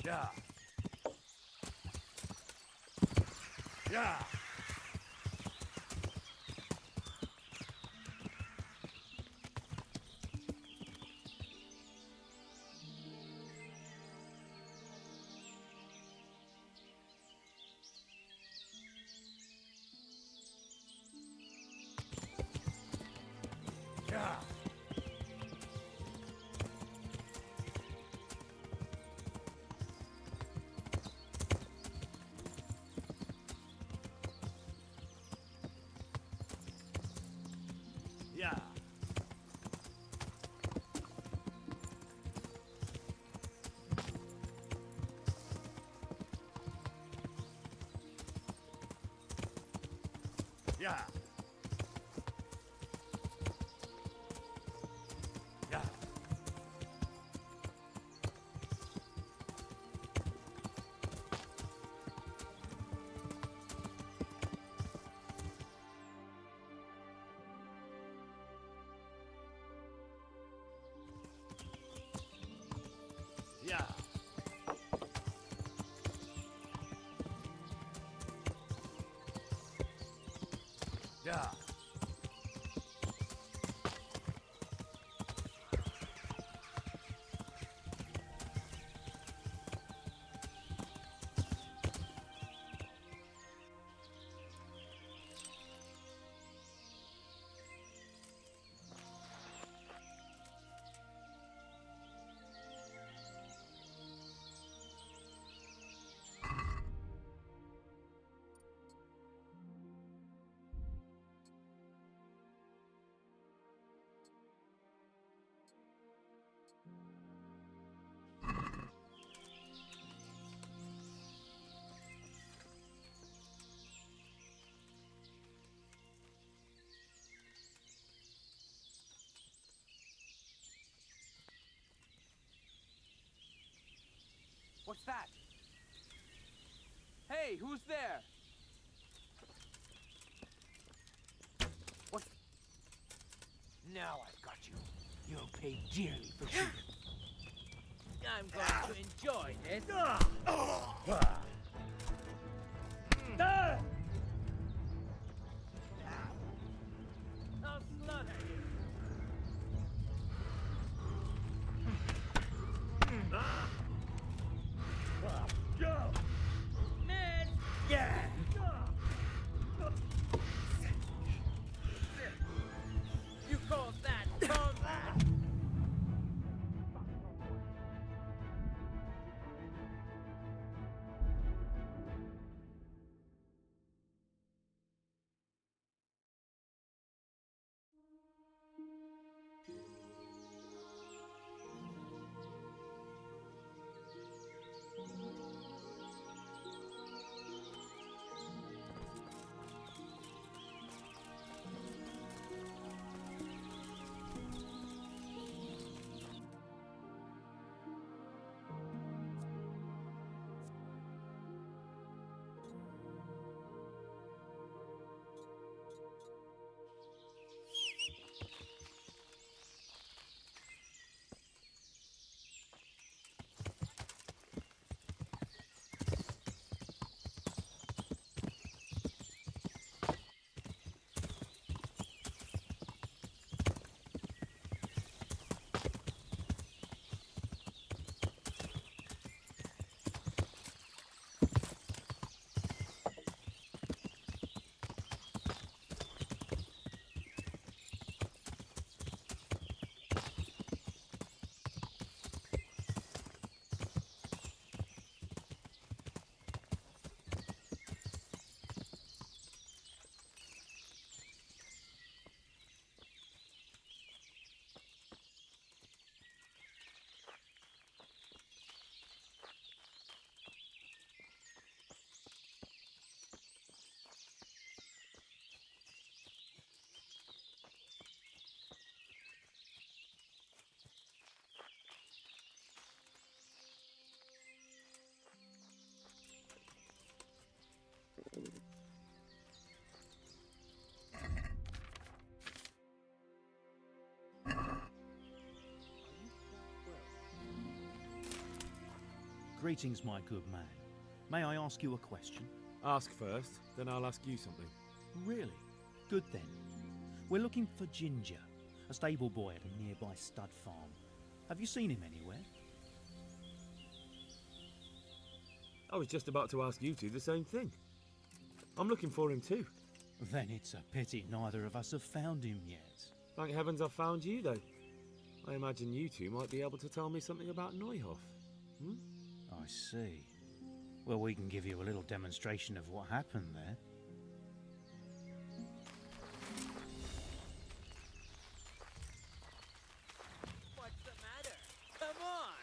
Yeah. Yeah. Yeah. Yeah. Yeah. Yeah. Yeah. Yeah. What's that? Hey, who's there? What? Now I've got you. You'll pay dearly for shooting. I'm going to enjoy this. I'll slaughter you. Go. Man! Yeah. You call that combat? Greetings, my good man. May I ask you a question? Ask first, then I'll ask you something. Really? Good then. We're looking for Ginger, a stable boy at a nearby stud farm. Have you seen him anywhere? I was just about to ask you two the same thing. I'm looking for him too. Then it's a pity neither of us have found him yet. Thank heavens I've found you, though. I imagine you two might be able to tell me something about Neuhoff. Hmm? I see. Well, we can give you a little demonstration of what happened there. What's the matter? Come on!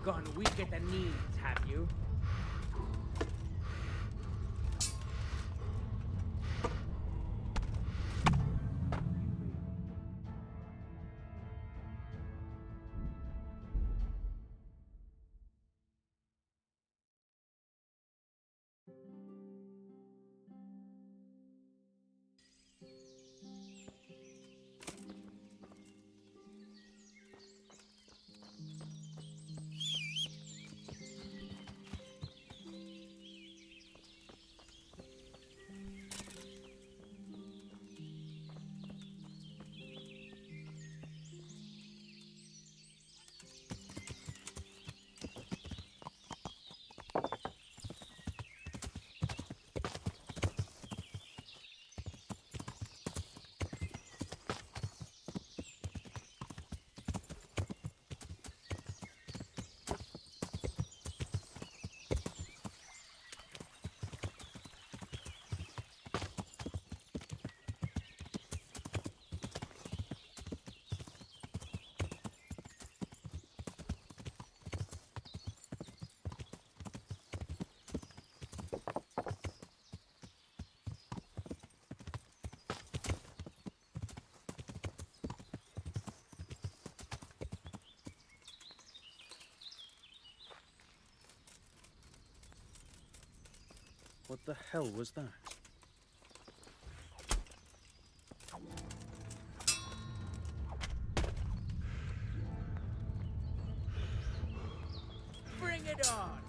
Gone weak at the knees, have you? What the hell was that? Bring it on!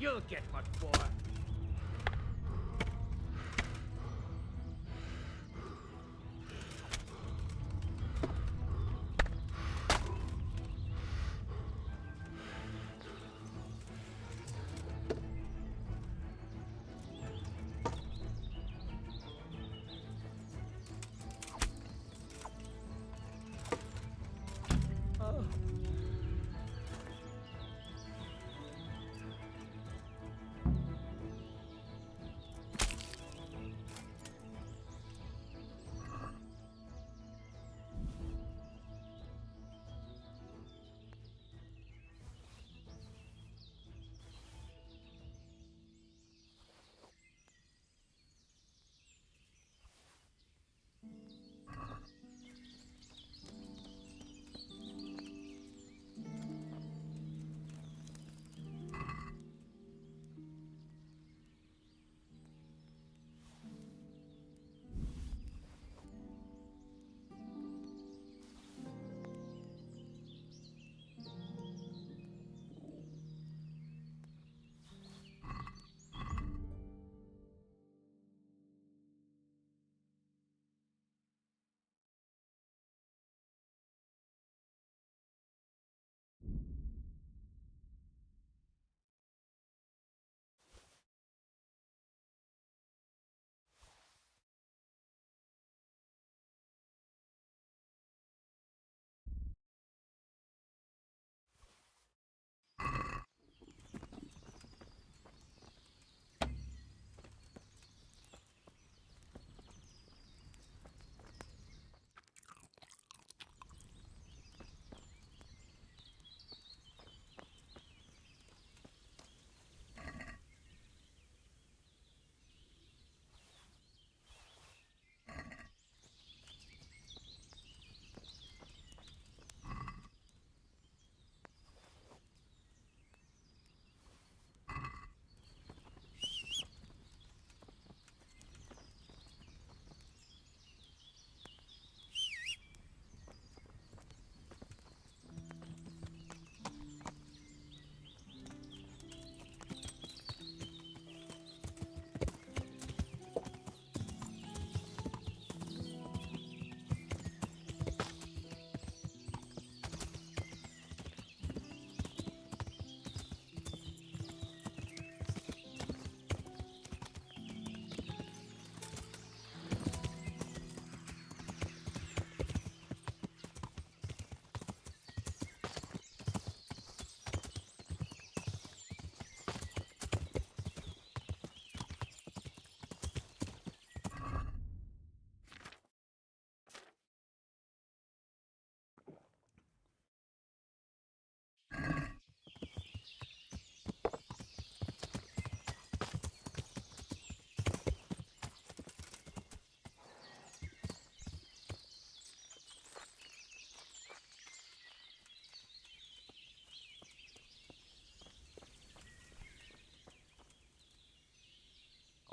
You'll get what for.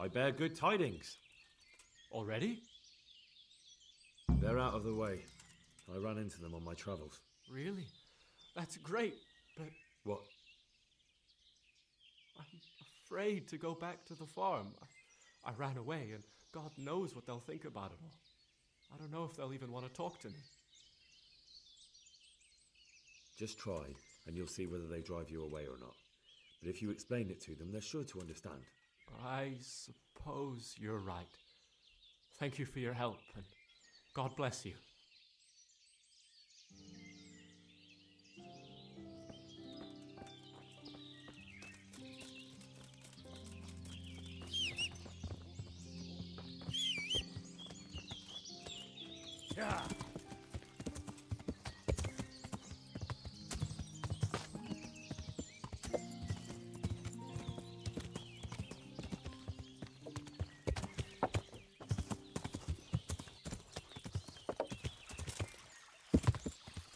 I bear good tidings. Already? They're out of the way. I ran into them on my travels. Really? That's great, but What? I'm afraid to go back to the farm. I ran away, and God knows what they'll think about it all. I don't know if they'll even want to talk to me. Just try, and you'll see whether they drive you away or not. But if you explain it to them, they're sure to understand. I suppose you're right. Thank you for your help, and God bless you. Yeah.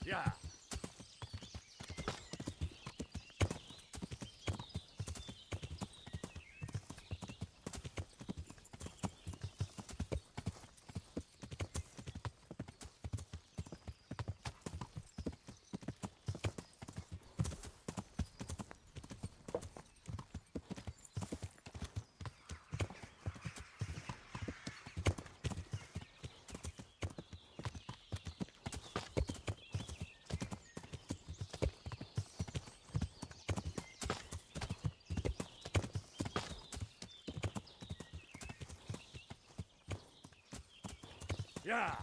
Yeah. Yeah.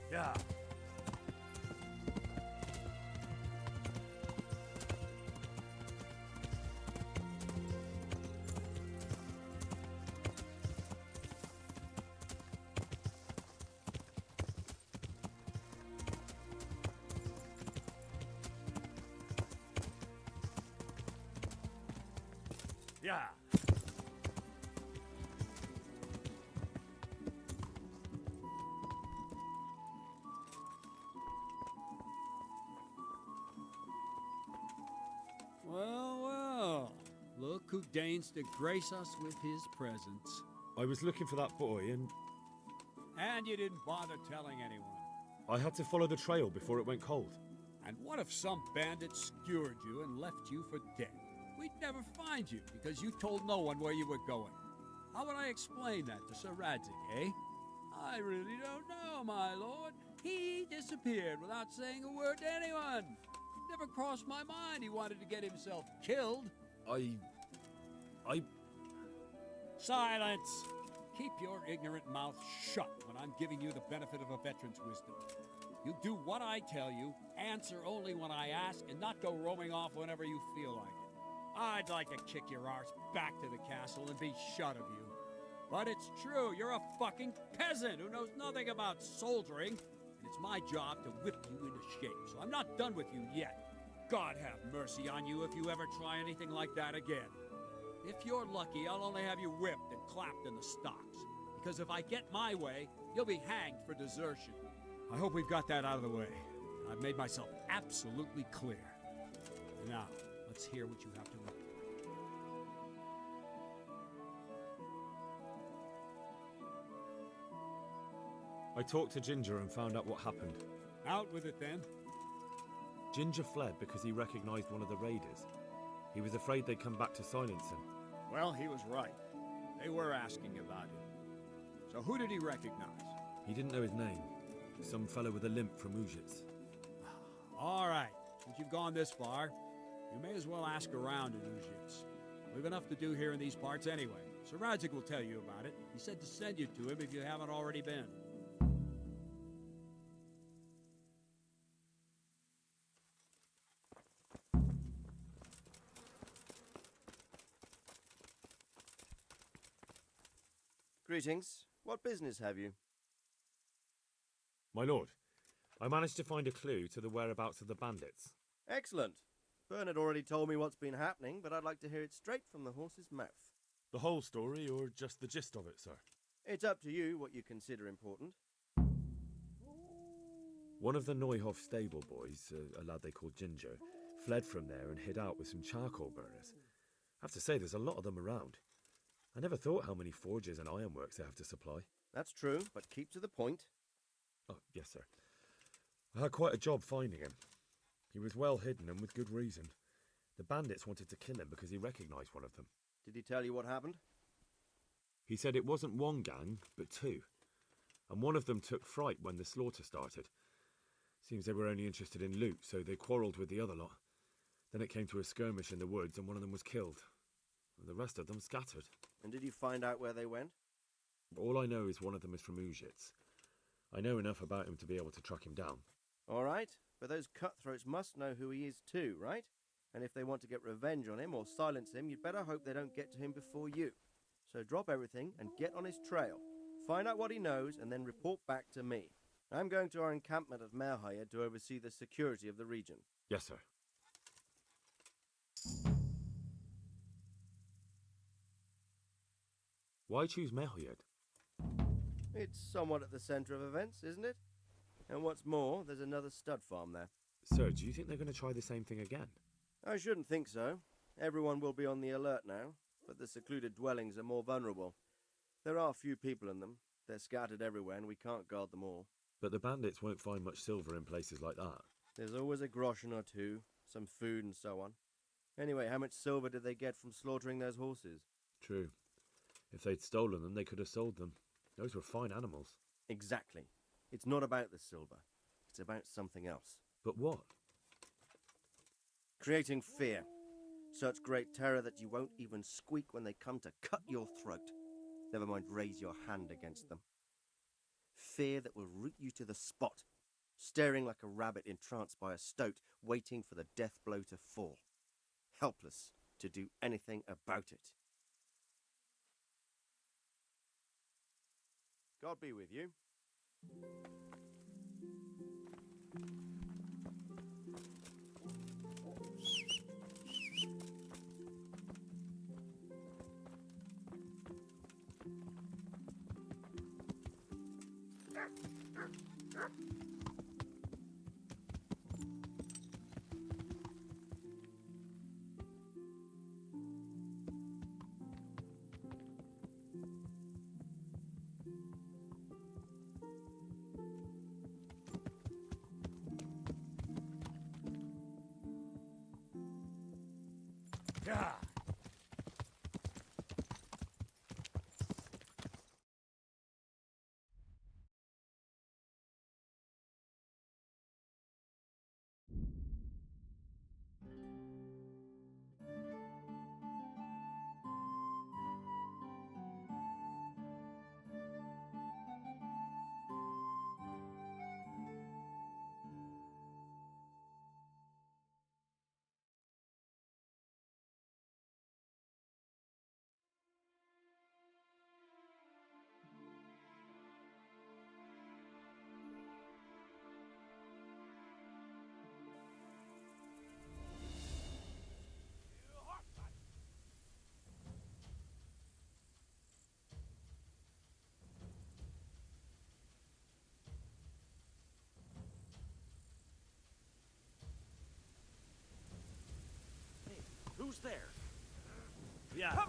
Yeah. Yeah. Well, well. Look who deigns to grace us with his presence. I was looking for that boy, and And you didn't bother telling anyone. I had to follow the trail before it went cold. And what if some bandit skewered you and left you for dead? We'd never find you because you told no one where you were going. How would I explain that to Sir Radzik, eh? I really don't know, my lord. He disappeared without saying a word to anyone. Never crossed my mind he wanted to get himself killed. I... Silence! Keep your ignorant mouth shut when I'm giving you the benefit of a veteran's wisdom. You do what I tell you, answer only when I ask, and not go roaming off whenever you feel like it. I'd like to kick your arse back to the castle and be shut of you. But it's true, you're a fucking peasant who knows nothing about soldiering, and it's my job to whip you into shape, so I'm not done with you yet. God have mercy on you if you ever try anything like that again. If you're lucky, I'll only have you whipped and clapped in the stocks. Because if I get my way, you'll be hanged for desertion. I hope we've got that out of the way. I've made myself absolutely clear. Now, let's hear what you have to report. I talked to Ginger and found out what happened. Out with it, then. Ginger fled because he recognized one of the raiders. He was afraid they'd come back to silence him. Well, he was right. They were asking about him. So who did he recognize? He didn't know his name. Some fellow with a limp from Ujits. All right. Since you've gone this far, you may as well ask around in Ujits. We've enough to do here in these parts anyway. Sir Radzik will tell you about it. He said to send you to him if you haven't already been. Greetings. What business have you? My lord, I managed to find a clue to the whereabouts of the bandits. Excellent. Bernard already told me what's been happening, but I'd like to hear it straight from the horse's mouth. The whole story or just the gist of it, sir? It's up to you what you consider important. One of the Neuhoff stable boys, a lad they called Ginger, fled from there and hid out with some charcoal burners. I have to say, there's a lot of them around. I never thought how many forges and ironworks they have to supply. That's true, but keep to the point. Oh, yes, sir. I had quite a job finding him. He was well hidden and with good reason. The bandits wanted to kill him because he recognised one of them. Did he tell you what happened? He said it wasn't one gang, but two. And one of them took fright when the slaughter started. Seems they were only interested in loot, so they quarrelled with the other lot. Then it came to a skirmish in the woods and one of them was killed. The rest of them scattered. And did you find out where they went? All I know is one of them is from Uzhitz. I know enough about him to be able to track him down. All right, but those cutthroats must know who he is too, right? And if they want to get revenge on him or silence him, you'd better hope they don't get to him before you. So drop everything and get on his trail. Find out what he knows and then report back to me. I'm going to our encampment at Merhayed to oversee the security of the region. Yes, sir. Why choose Merhayed? It's somewhat at the centre of events, isn't it? And what's more, there's another stud farm there. Sir, do you think they're going to try the same thing again? I shouldn't think so. Everyone will be on the alert now, but the secluded dwellings are more vulnerable. There are few people in them. They're scattered everywhere and we can't guard them all. But the bandits won't find much silver in places like that. There's always a groschen or two, some food and so on. Anyway, how much silver did they get from slaughtering those horses? True. If they'd stolen them, they could have sold them. Those were fine animals. Exactly. It's not about the silver. It's about something else. But what? Creating fear. Such great terror that you won't even squeak when they come to cut your throat. Never mind raise your hand against them. Fear that will root you to the spot, staring like a rabbit entranced by a stoat, waiting for the death blow to fall. Helpless to do anything about it. God be with you. Yeah. Who's there? Yeah.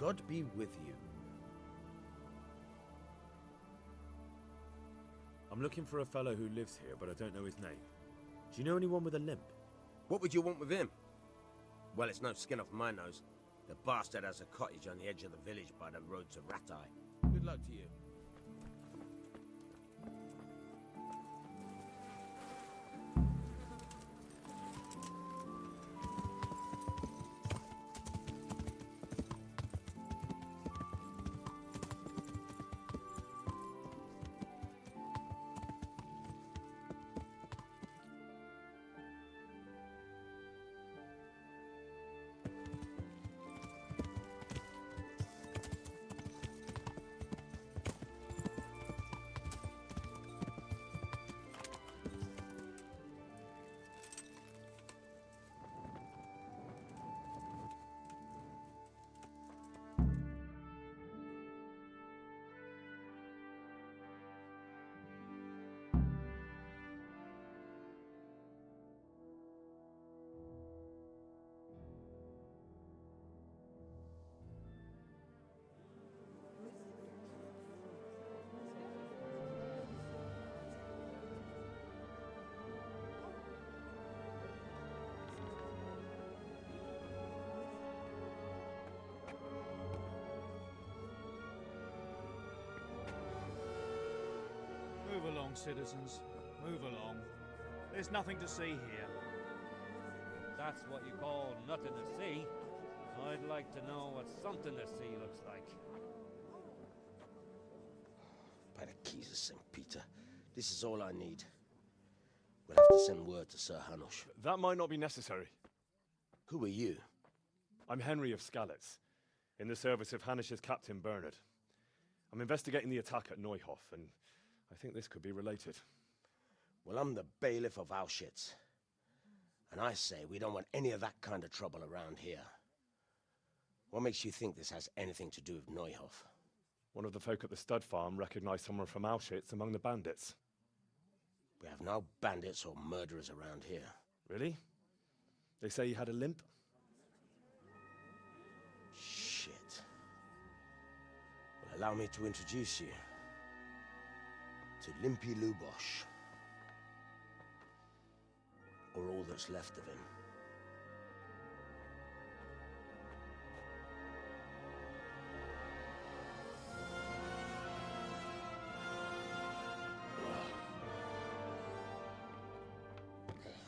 God be with you. I'm looking for a fellow who lives here, but I don't know his name. Do you know anyone with a limp? What would you want with him? Well, it's no skin off my nose. The bastard has a cottage on the edge of the village by the road to Ratai. Good luck to you. Move along, citizens. Move along. There's nothing to see here. That's what you call nothing to see. I'd like to know what something to see looks like. By the keys of St. Peter, this is all I need. We'll have to send word to Sir Hanush. That might not be necessary. Who are you? I'm Henry of Skalitz, in the service of Hanush's Captain Bernard. I'm investigating the attack at Neuhof, and I think this could be related. Well, I'm the bailiff of Auschwitz. And I say we don't want any of that kind of trouble around here. What makes you think this has anything to do with Neuhof? One of the folk at the stud farm recognized someone from Auschwitz among the bandits. We have no bandits or murderers around here. Really? They say he had a limp? Shit. Well, allow me to introduce you to Limpy Lubosh. Or all that's left of him.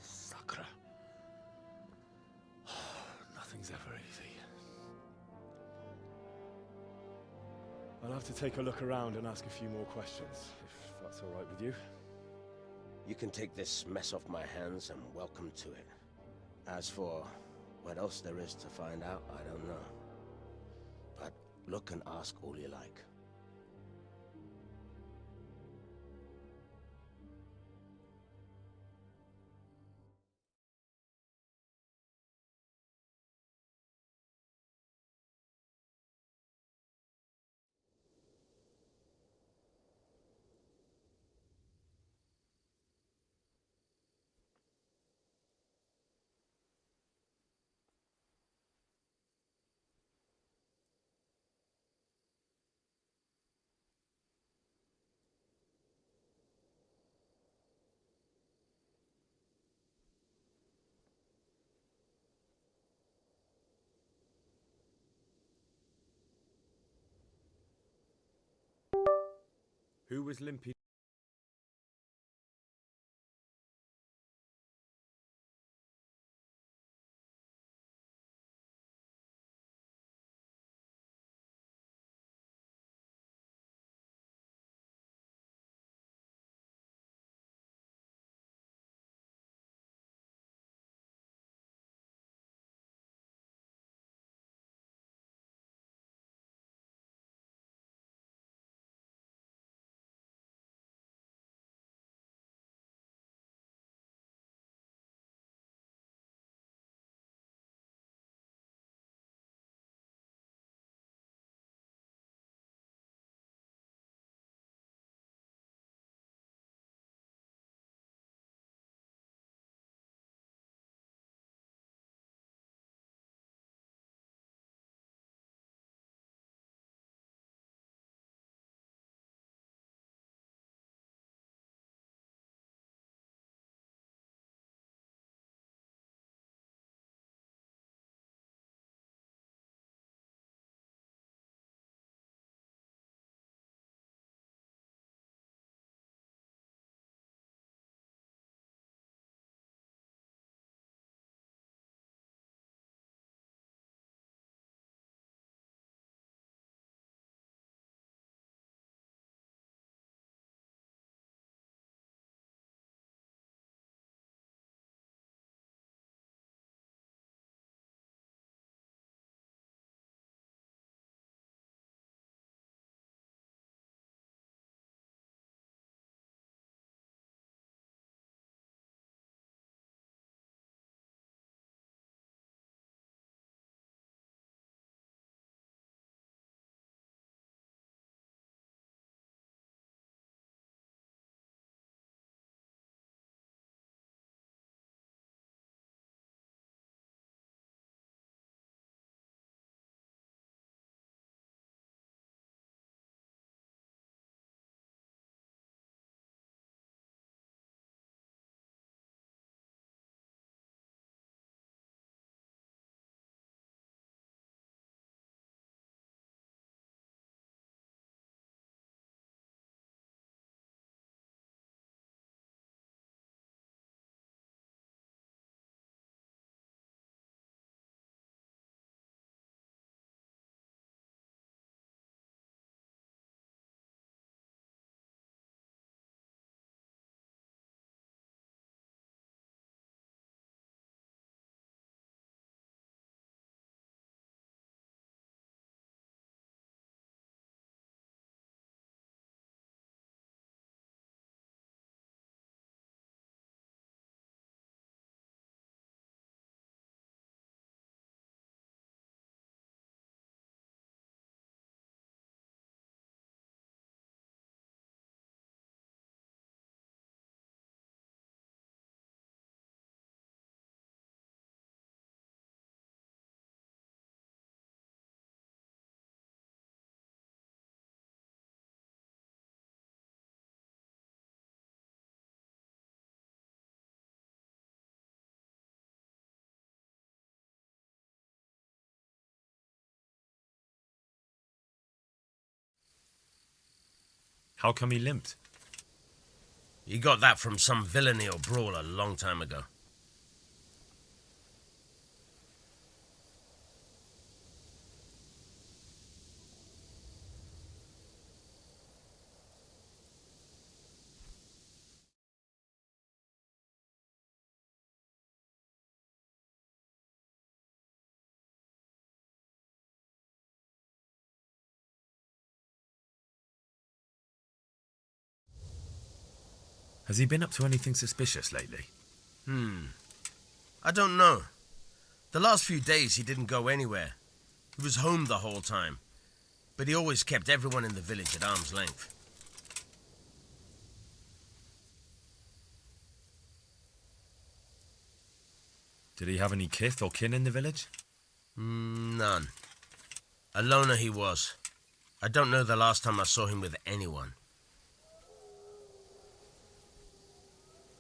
Sakra. Nothing's ever easy. I'll have to take a look around and ask a few more questions, if that's all right with you. You can take this mess off my hands and welcome to it. As for what else there is to find out, I don't know. But look and ask all you like. Who was Limpy? How come he limped? He got that from some villainy or brawl a long time ago. Has he been up to anything suspicious lately? I don't know. The last few days he didn't go anywhere. He was home the whole time. But he always kept everyone in the village at arm's length. Did he have any kith or kin in the village? None. A loner he was. I don't know the last time I saw him with anyone.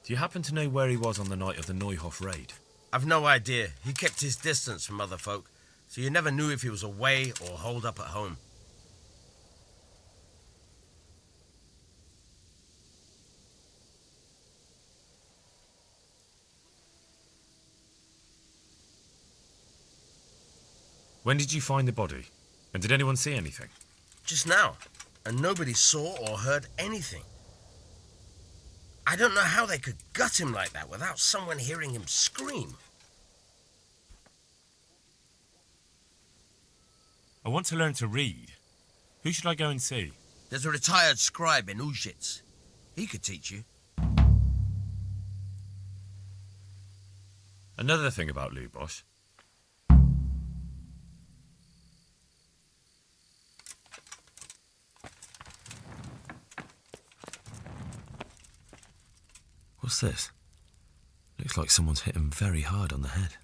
Do you happen to know where he was on the night of the Neuhof raid? I've no idea. He kept his distance from other folk, so you never knew if he was away or holed up at home. When did you find the body? And did anyone see anything? Just now, and nobody saw or heard anything. I don't know how they could gut him like that without someone hearing him scream. I want to learn to read. Who should I go and see? There's a retired scribe in Ujitz. He could teach you. Another thing about Lubosh. What's this? Looks like someone's hit him very hard on the head.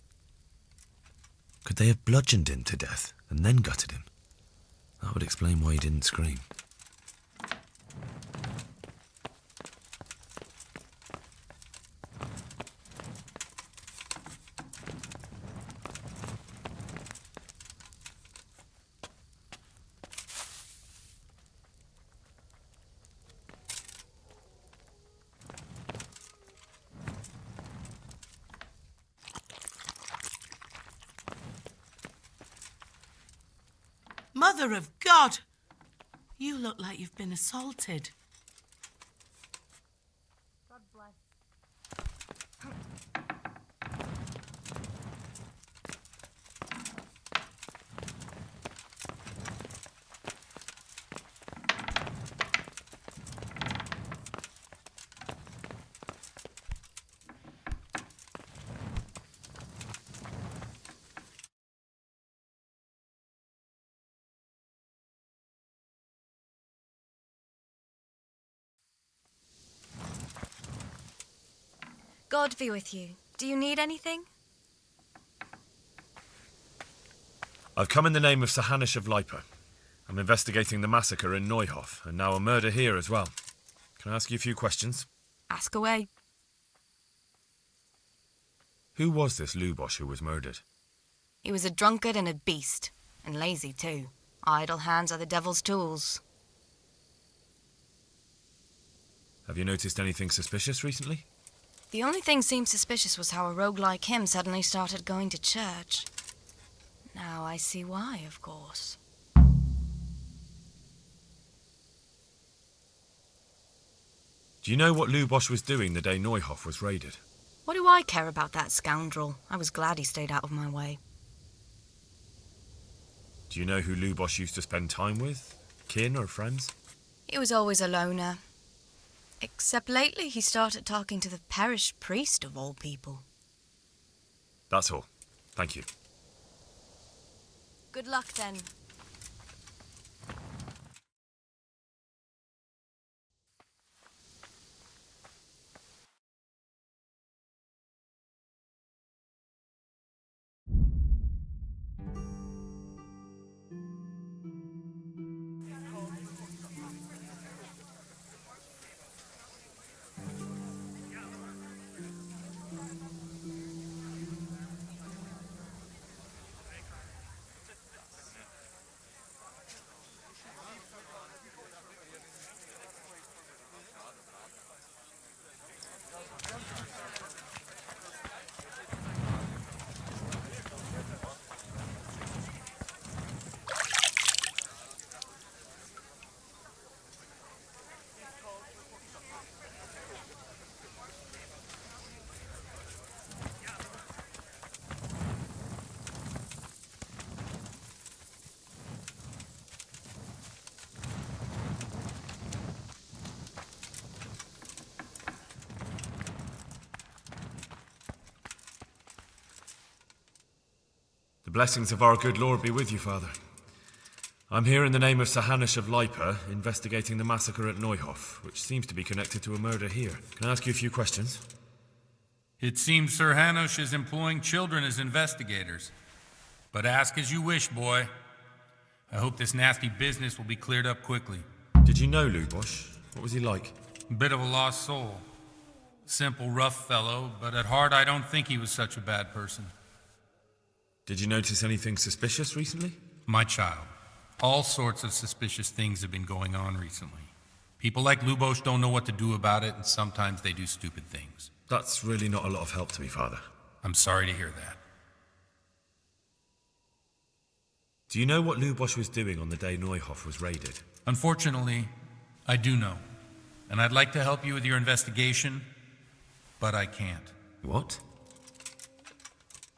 Could they have bludgeoned him to death and then gutted him? That would explain why he didn't scream. Mother of God! You look like you've been assaulted. God bless. God be with you. Do you need anything? I've come in the name of Sahanish of Lipa. I'm investigating the massacre in Neuhof, and now a murder here as well. Can I ask you a few questions? Ask away. Who was this Lubosh who was murdered? He was a drunkard and a beast, and lazy too. Idle hands are the devil's tools. Have you noticed anything suspicious recently? The only thing seemed suspicious was how a rogue like him suddenly started going to church. Now I see why, of course. Do you know what Lubosh was doing the day Neuhof was raided? What do I care about that scoundrel? I was glad he stayed out of my way. Do you know who Lubosh used to spend time with? Kin or friends? He was always a loner. Except lately he started talking to the parish priest of all people. That's all. Thank you. Good luck then. The blessings of our good Lord be with you, Father. I'm here in the name of Sir Hanush of Lipa, investigating the massacre at Neuhof, which seems to be connected to a murder here. Can I ask you a few questions? It seems Sir Hanush is employing children as investigators. But ask as you wish, boy. I hope this nasty business will be cleared up quickly. Did you know Lubosh? What was he like? A bit of a lost soul. Simple, rough fellow, but at heart I don't think he was such a bad person. Did you notice anything suspicious recently? My child, all sorts of suspicious things have been going on recently. People like Lubosh don't know what to do about it, and sometimes they do stupid things. That's really not a lot of help to me, Father. I'm sorry to hear that. Do you know what Lubosh was doing on the day Neuhof was raided? Unfortunately, I do know. And I'd like to help you with your investigation, but I can't. What?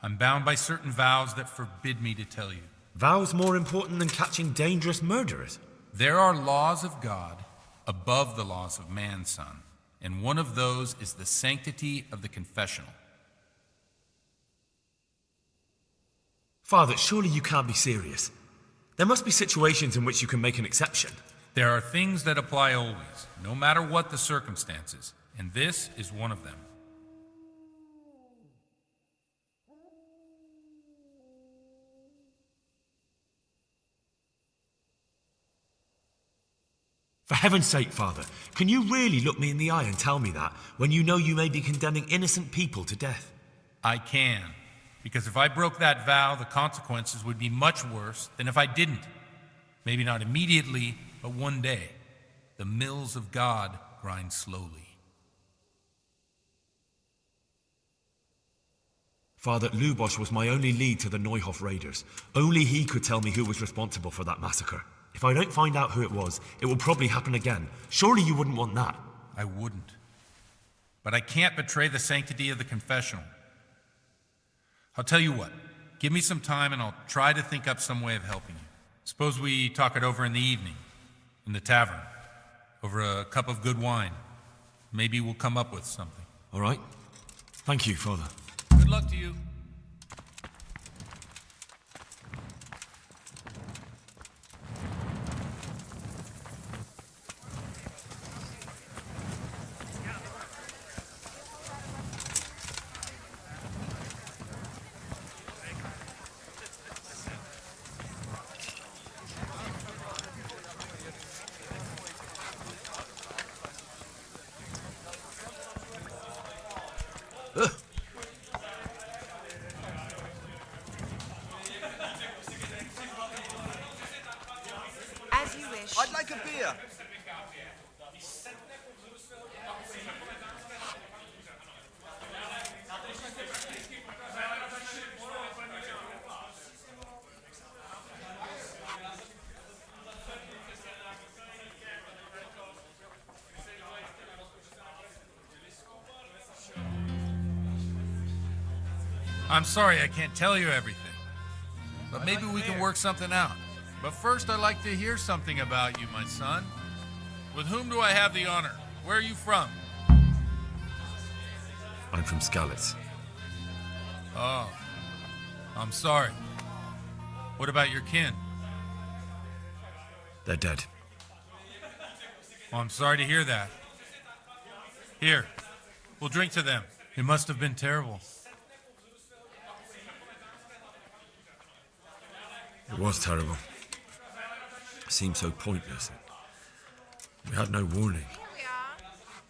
I'm bound by certain vows that forbid me to tell you. Vows more important than catching dangerous murderers? There are laws of God above the laws of man, son. And one of those is the sanctity of the confessional. Father, surely you can't be serious. There must be situations in which you can make an exception. There are things that apply always, no matter what the circumstances, and this is one of them. For heaven's sake, Father, can you really look me in the eye and tell me that when you know you may be condemning innocent people to death? I can, because if I broke that vow, the consequences would be much worse than if I didn't. Maybe not immediately, but one day. The mills of God grind slowly. Father, Lubosh was my only lead to the Neuhof raiders. Only he could tell me who was responsible for that massacre. If I don't find out who it was, it will probably happen again. Surely you wouldn't want that. I wouldn't. But I can't betray the sanctity of the confessional. I'll tell you what. Give me some time and I'll try to think up some way of helping you. Suppose we talk it over in the evening, in the tavern, over a cup of good wine. Maybe we'll come up with something. All right. Thank you, Father. Good luck to you. As you wish. I'd like a beer. I'm sorry I can't tell you everything. But maybe we can work something out. But first I'd like to hear something about you, my son. With whom do I have the honor? Where are you from? I'm from Skalitz. Oh, I'm sorry. What about your kin? They're dead. Well, I'm sorry to hear that. Here, we'll drink to them. It must have been terrible. It was terrible. It seemed so pointless. We had no warning.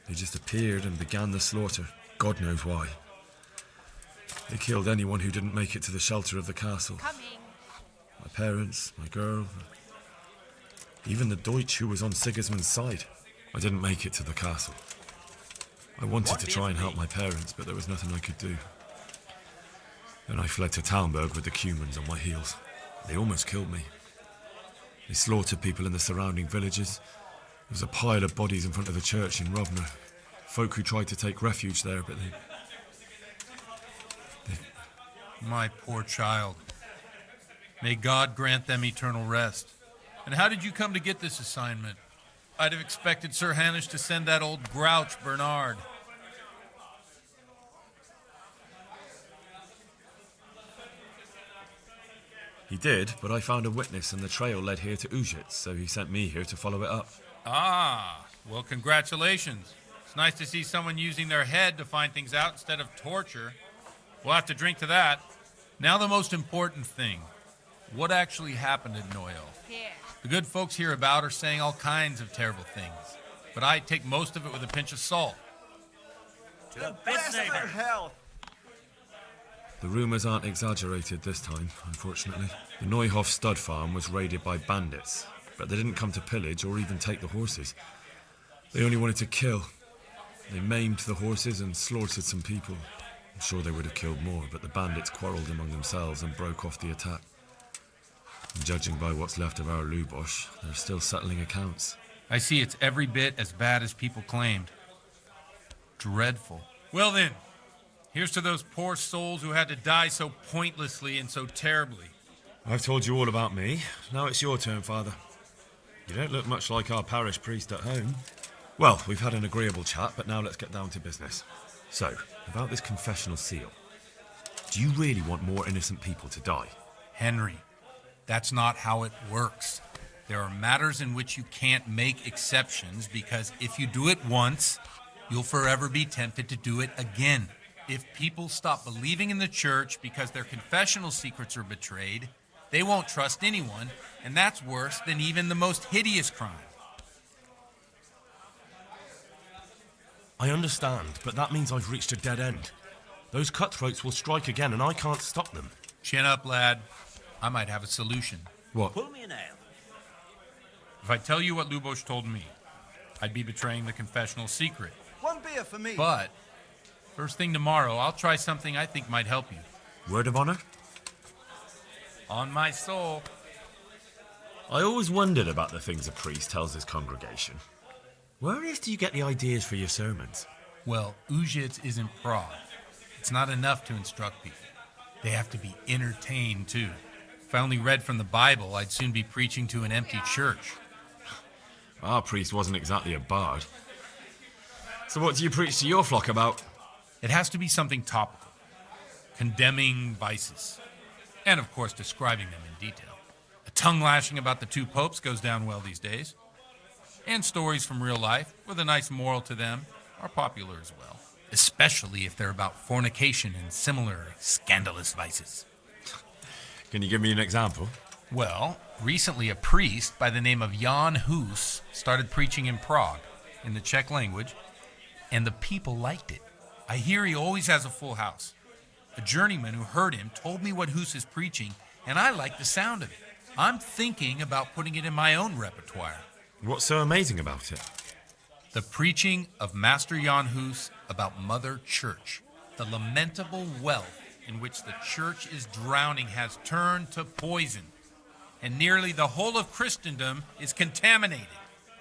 They just appeared and began the slaughter. God knows why. They killed anyone who didn't make it to the shelter of the castle. My parents, my girl, even the Deutsch who was on Sigismund's side. I didn't make it to the castle. I wanted to try and help my parents, but there was nothing I could do. Then I fled to Talmberg with the Cumans on my heels. They almost killed me. They slaughtered people in the surrounding villages. There was a pile of bodies in front of the church in Rovno. Folk who tried to take refuge there, but they... My poor child. May God grant them eternal rest. And how did you come to get this assignment? I'd have expected Sir Hanush to send that old grouch, Bernard. He did, but I found a witness and the trail led here to Ujits, so he sent me here to follow it up. Ah, well, congratulations. It's nice to see someone using their head to find things out instead of torture. We'll have to drink to that. Now the most important thing. What actually happened at Noel? The good folks hereabout are saying all kinds of terrible things, but I take most of it with a pinch of salt. To the best of your health. The rumours aren't exaggerated this time, unfortunately. The Neuhoff stud farm was raided by bandits, but they didn't come to pillage or even take the horses. They only wanted to kill. They maimed the horses and slaughtered some people. I'm sure they would have killed more, but the bandits quarrelled among themselves and broke off the attack. And judging by what's left of our Lubosh, they're still settling accounts. I see it's every bit as bad as people claimed. Dreadful. Well then, here's to those poor souls who had to die so pointlessly and so terribly. I've told you all about me. Now it's your turn, Father. You don't look much like our parish priest at home. Well, we've had an agreeable chat, but now let's get down to business. So, about this confessional seal. Do you really want more innocent people to die? Henry, that's not how it works. There are matters in which you can't make exceptions because if you do it once, you'll forever be tempted to do it again. If people stop believing in the church because their confessional secrets are betrayed, they won't trust anyone, and that's worse than even the most hideous crime. I understand, but that means I've reached a dead end. Those cutthroats will strike again, and I can't stop them. Chin up, lad. I might have a solution. What? Pull me an ale. If I tell you what Lubosh told me, I'd be betraying the confessional secret. One beer for me. But, first thing tomorrow, I'll try something I think might help you. Word of honor? On my soul. I always wondered about the things a priest tells his congregation. Where on earth do you get the ideas for your sermons? Well, Ujits isn't Prague. It's not enough to instruct people. They have to be entertained, too. If I only read from the Bible, I'd soon be preaching to an empty church. Our priest wasn't exactly a bard. So what do you preach to your flock about? It has to be something topical. Condemning vices. And, of course, describing them in detail. A tongue-lashing about the two popes goes down well these days. And stories from real life, with a nice moral to them, are popular as well. Especially if they're about fornication and similar scandalous vices. Can you give me an example? Well, recently a priest by the name of Jan Hus started preaching in Prague, in the Czech language, and the people liked it. I hear he always has a full house. A journeyman who heard him told me what Hus is preaching, and I like the sound of it. I'm thinking about putting it in my own repertoire. What's so amazing about it? The preaching of Master Jan Hus about Mother Church. The lamentable wealth in which the church is drowning has turned to poison, and nearly the whole of Christendom is contaminated.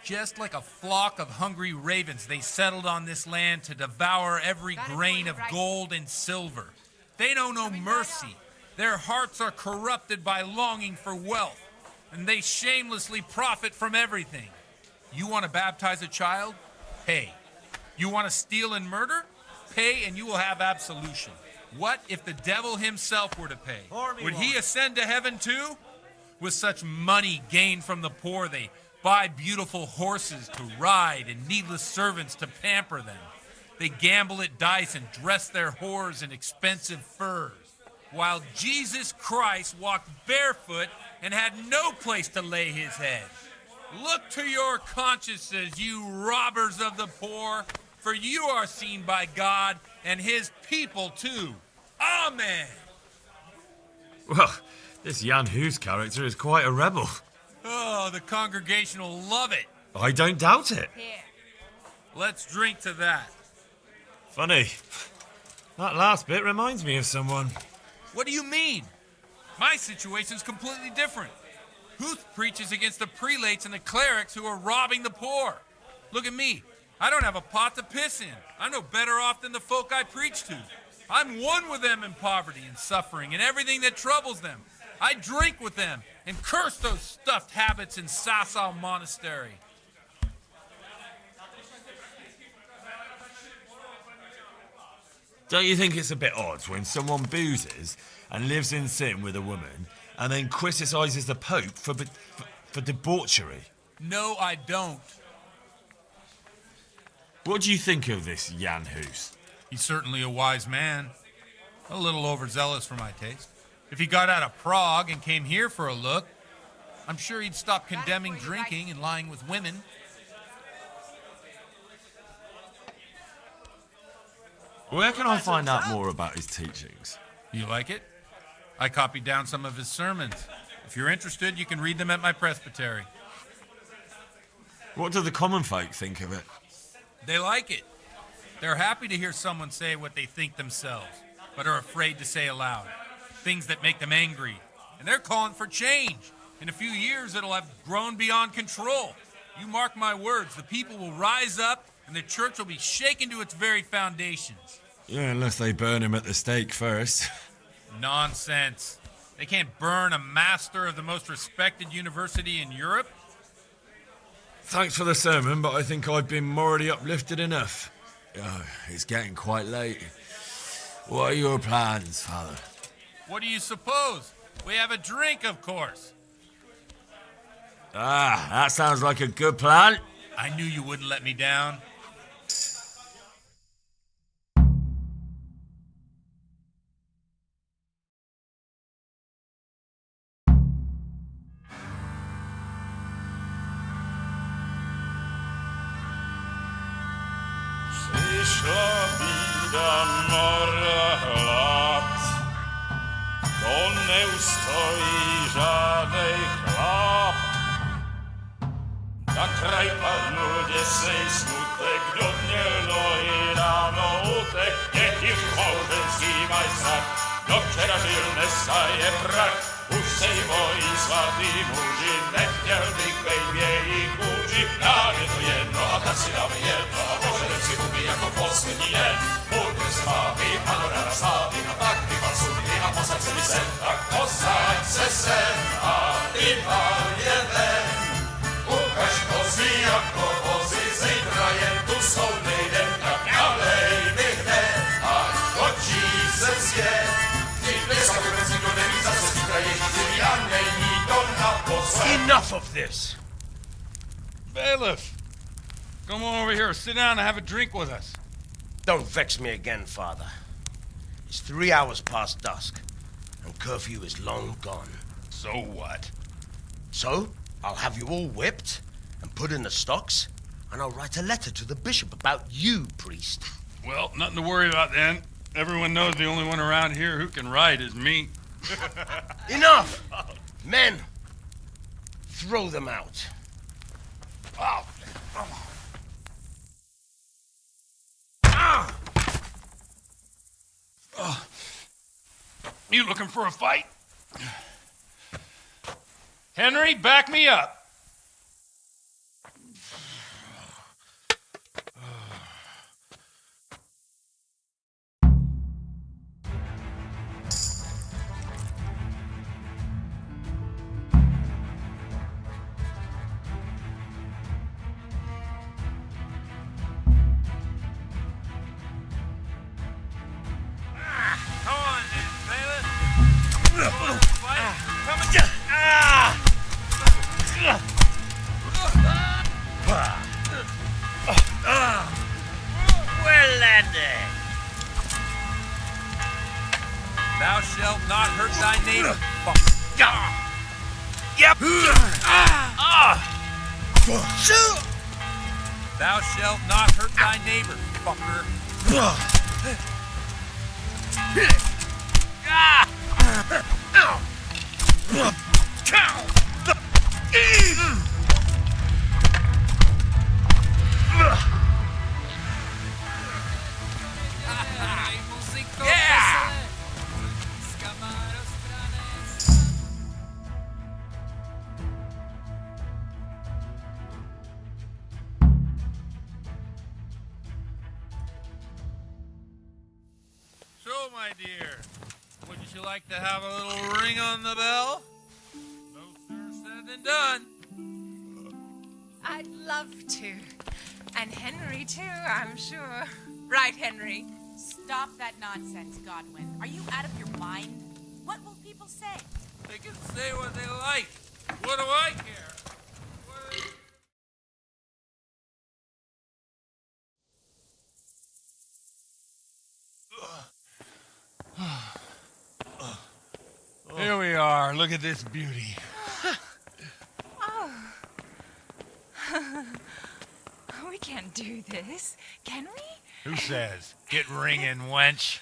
Just like a flock of hungry ravens, they settled on this land to devour every grain of gold and silver. They know no mercy. Their hearts are corrupted by longing for wealth, and they shamelessly profit from everything. You want to baptize a child? Pay. You want to steal and murder? Pay and you will have absolution. What if the devil himself were to pay? Would he ascend to heaven too? With such money gained from the poor, they buy beautiful horses to ride and needless servants to pamper them. They gamble at dice and dress their whores in expensive furs, while Jesus Christ walked barefoot and had no place to lay his head. Look to your consciences, you robbers of the poor, for you are seen by God and his people too. Amen. Well, this Jan Hus character is quite a rebel. Oh, the congregation will love it. I don't doubt it. Here. Let's drink to that. Funny. That last bit reminds me of someone. What do you mean? My situation's completely different. Huth preaches against the prelates and the clerics who are robbing the poor. Look at me. I don't have a pot to piss in. I'm no better off than the folk I preach to. I'm one with them in poverty and suffering and everything that troubles them. I drink with them and curse those stuffed habits in Sasau Monastery. Don't you think it's a bit odd when someone boozes and lives in sin with a woman and then criticises the Pope for debauchery. No, I don't. What do you think of this Jan Hus? He's certainly a wise man. A little overzealous for my taste. If he got out of Prague and came here for a look, I'm sure he'd stop condemning drinking and lying with women. Where can I find out more about his teachings? You like it? I copied down some of his sermons. If you're interested, you can read them at my presbytery. What do the common folk think of it? They like it. They're happy to hear someone say what they think themselves, but are afraid to say aloud. Things that make them angry. And they're calling for change. In a few years, it'll have grown beyond control. You mark my words, the people will rise up and the church will be shaken to its very foundations. Yeah, unless they burn him at the stake first. Nonsense. They can't burn a master of the most respected university in Europe. Thanks for the sermon, but I think I've been morally uplifted enough. Oh, it's getting quite late. What are your plans, Father? What do you suppose? We have a drink, of course. Ah, that sounds like a good plan. I knew you wouldn't let me down. Przyszła bida mora lat, to nie ustoi żadnej chlap. Na kraj padł desej smutek, do dnie i rano utek, niech już może zimaj sad, do wczera żylne staje prach. Už sejmoj svatý muži, nechtěl bych bejmě jich muži, nám je to jedno a tak si dáme jedno a požadem si ubí jako poslední den. Budem se mávi, panorama slávy, a tak vypal sudy a posaď se mi sem, tak posaď se sem a vypal je ven. Ukaž kozy jako vozy, zítra jen tu soudnej den, tak nalej mi hned, ať točí se svět. Enough of this! Bailiff! Come on over here, sit down and have a drink with us. Don't vex me again, Father. It's 3 hours past dusk, and curfew is long gone. So what? So, I'll have you all whipped and put in the stocks, and I'll write a letter to the bishop about you, priest. Well, nothing to worry about then. Everyone knows the only one around here who can write is me. Enough! Men, throw them out. Oh. You looking for a fight? Henry, back me up. We're landing. Thou shalt not hurt thy neighbor. Yep. Thou shalt not hurt thy neighbor, fucker. So, my dear, wouldn't you like to have a little ring on the bell? No sooner said than done. I'd love to. And Henry, too, I'm sure. Right, Henry? Stop that nonsense, Godwin. Are you out of your mind? What will people say? They can say what they like. What do I care? Here we are. Look at this beauty. Oh. We can't do this, can we? Who says? Get ringing, wench.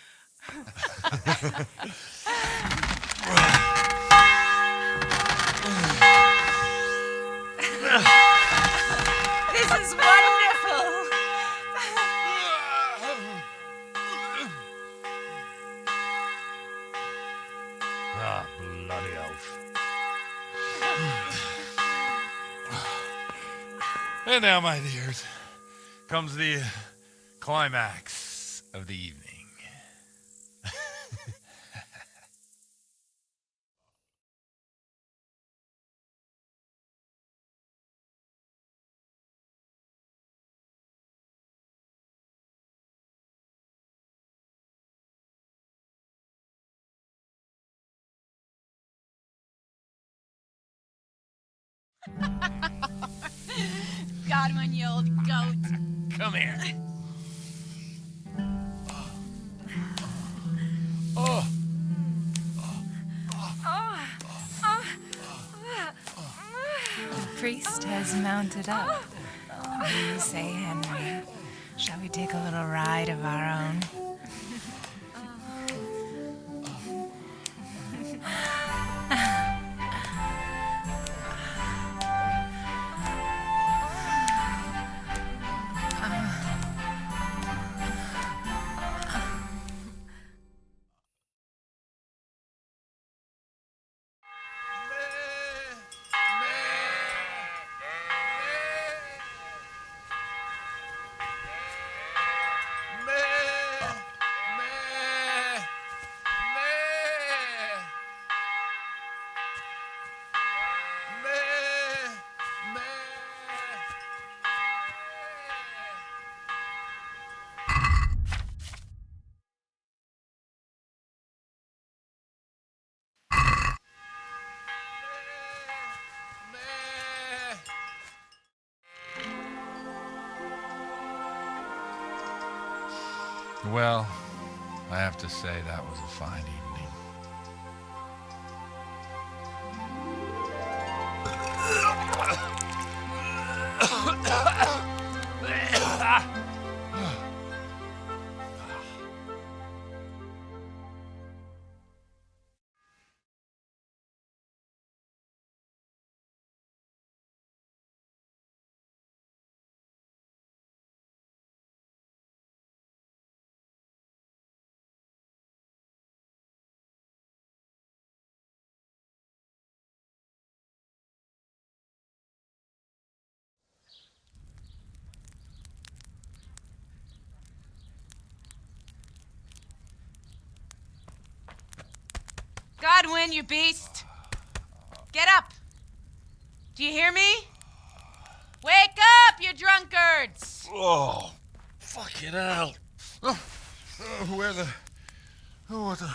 This is wonderful. Ah, bloody oath. And now, my dears, comes the climax of the evening. Godwin, you old goat. Come here. Oh. The priest has mounted up. What do you say, Henry? Shall we take a little ride of our own? Well, I have to say that was a fine evening. Godwin, you beast! Get up! Do you hear me? Wake up, you drunkards! Oh, fucking hell. Where the... Oh, what the...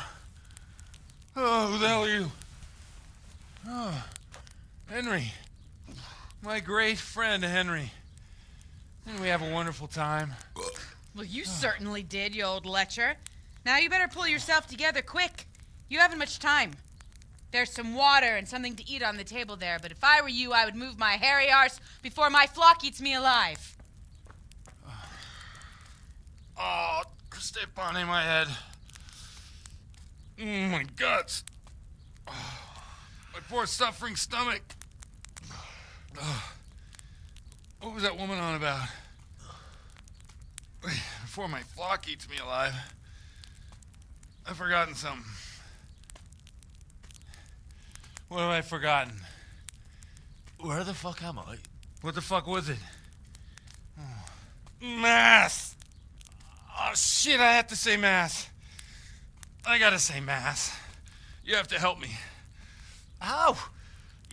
Oh, who the hell are you? Oh, Henry. My great friend, Henry. Didn't we have a wonderful time? Well, you certainly did, you old lecher. Now you better pull yourself together quick. You haven't much time. There's some water and something to eat on the table there, but if I were you, I would move my hairy arse before my flock eats me alive. Oh, step on in my head. My guts. My poor suffering stomach. What was that woman on about? Before my flock eats me alive. I've forgotten something. What have I forgotten? Where the fuck am I? What the fuck was it? Mass! Oh shit, I have to say mass. I gotta say mass. You have to help me. How?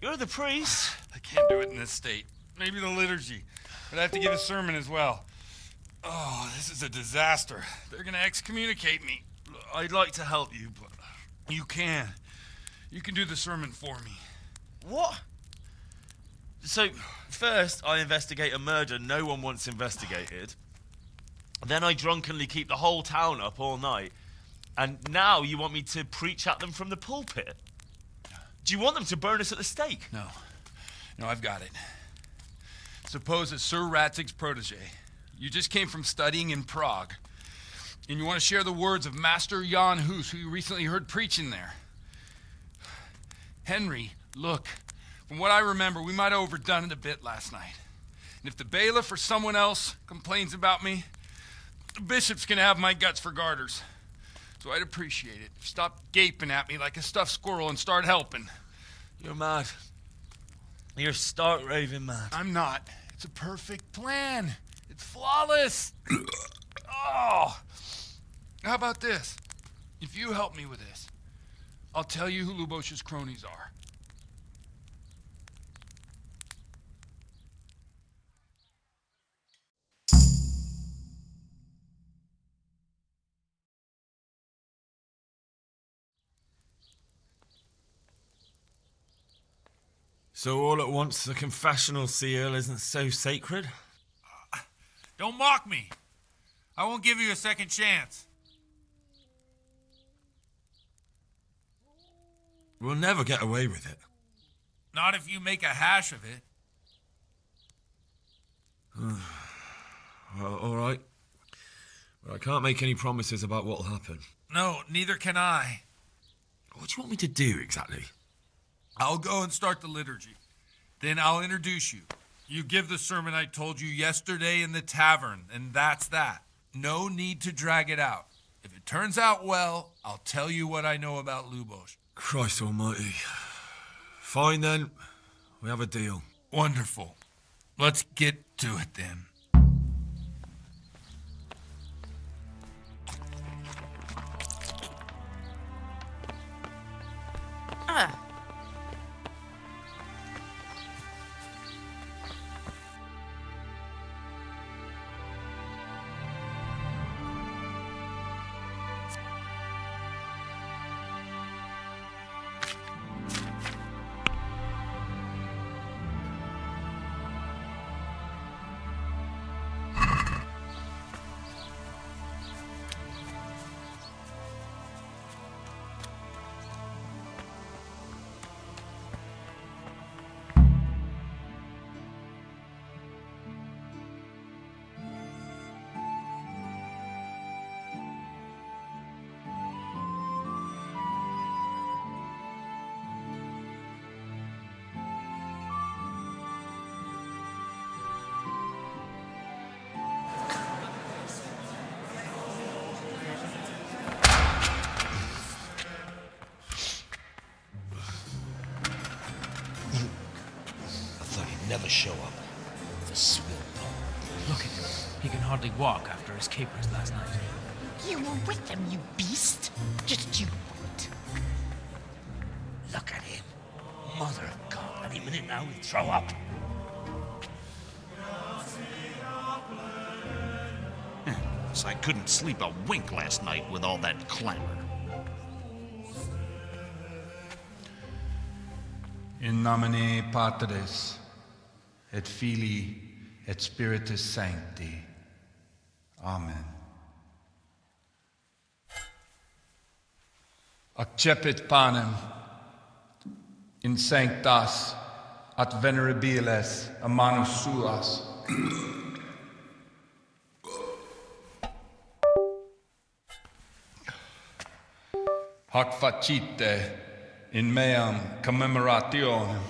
You're the priest. I can't do it in this state. Maybe the liturgy. But I have to give a sermon as well. Oh, this is a disaster. They're gonna excommunicate me. I'd like to help you, but you can. You can do the sermon for me. What? So, first I investigate a murder no one wants investigated. Then I drunkenly keep the whole town up all night. And now you want me to preach at them from the pulpit? Do you want them to burn us at the stake? No. No, I've got it. Suppose that Sir Ratzig's protege. You just came from studying in Prague. And you want to share the words of Master Jan Hus, who you recently heard preaching there. Henry, look. From what I remember, we might have overdone it a bit last night. And if the bailiff or someone else complains about me, the bishop's gonna have my guts for garters. So I'd appreciate it. Stop gaping at me like a stuffed squirrel and start helping. You're mad. You're stark raving mad. I'm not. It's a perfect plan. It's flawless. Oh. How about this? If you help me with this, I'll tell you who Lubosh's cronies are. So all at once the confessional seal isn't so sacred? Don't mock me. I won't give you a second chance. We'll never get away with it. Not if you make a hash of it. Well, all right. But I can't make any promises about what'll happen. No, neither can I. What do you want me to do exactly? I'll go and start the liturgy. Then I'll introduce you. You give the sermon I told you yesterday in the tavern, and that's that. No need to drag it out. If it turns out well, I'll tell you what I know about Lubosh. Christ almighty. Fine then. We have a deal. Wonderful. Let's get to it then. Never show up. The swill dog. Look at him. He can hardly walk after his capers last night. You were with them, you beast. Just you wait. Look at him. Mother of God, any minute now he'll throw up. So I couldn't sleep a wink last night with all that clamor. In nomine Patris, et Filii, et Spiritus Sancti. Amen. Accepit panem in sanctas at venerabiles a manus suas. Hac facite in meam commemorationem.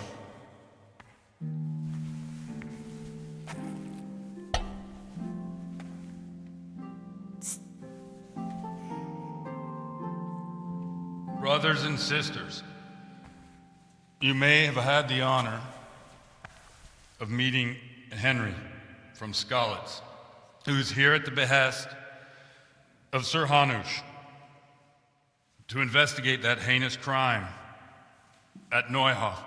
Brothers and sisters, you may have had the honor of meeting Henry from Skalitz, who is here at the behest of Sir Hanush to investigate that heinous crime at Neuhof.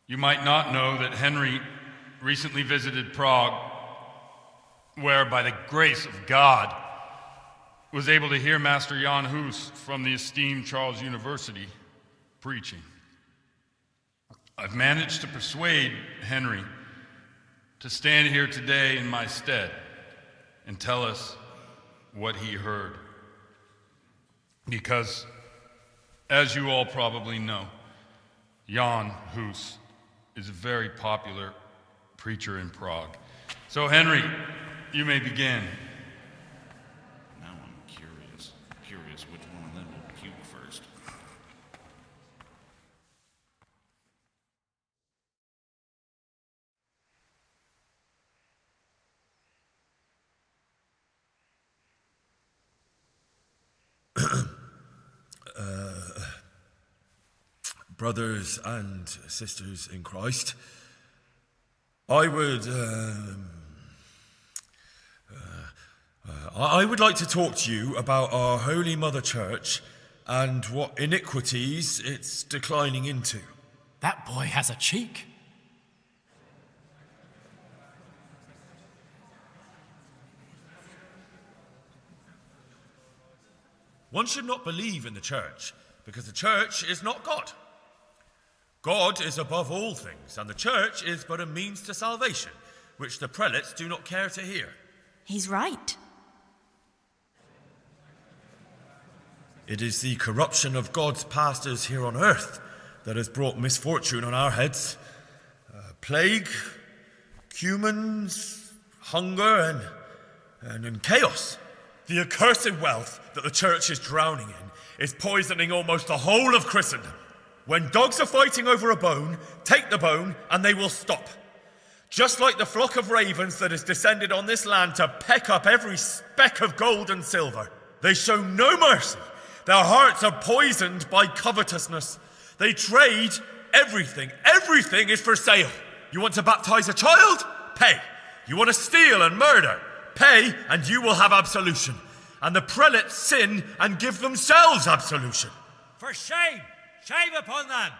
You might not know that Henry recently visited Prague, where, by the grace of God, was able to hear Master Jan Hus from the esteemed Charles University preaching. I've managed to persuade Henry to stand here today in my stead and tell us what he heard. Because, as you all probably know, Jan Hus is a very popular preacher in Prague. So, Henry, you may begin. Now I'm curious which one of them will puke first. Brothers and sisters in Christ, I would like to talk to you about our Holy Mother Church and what iniquities it's declining into. That boy has a cheek. One should not believe in the church, because the church is not God. God is above all things, and the church is but a means to salvation, which the prelates do not care to hear. He's right. It is the corruption of God's pastors here on earth that has brought misfortune on our heads. Plague, humans, hunger, and chaos. The accursed wealth that the church is drowning in is poisoning almost the whole of Christendom. When dogs are fighting over a bone, take the bone and they will stop. Just like the flock of ravens that has descended on this land to peck up every speck of gold and silver. They show no mercy. Their hearts are poisoned by covetousness. They trade everything. Everything is for sale. You want to baptize a child? Pay. You want to steal and murder? Pay, and you will have absolution. And the prelates sin and give themselves absolution. For shame! Shame upon them!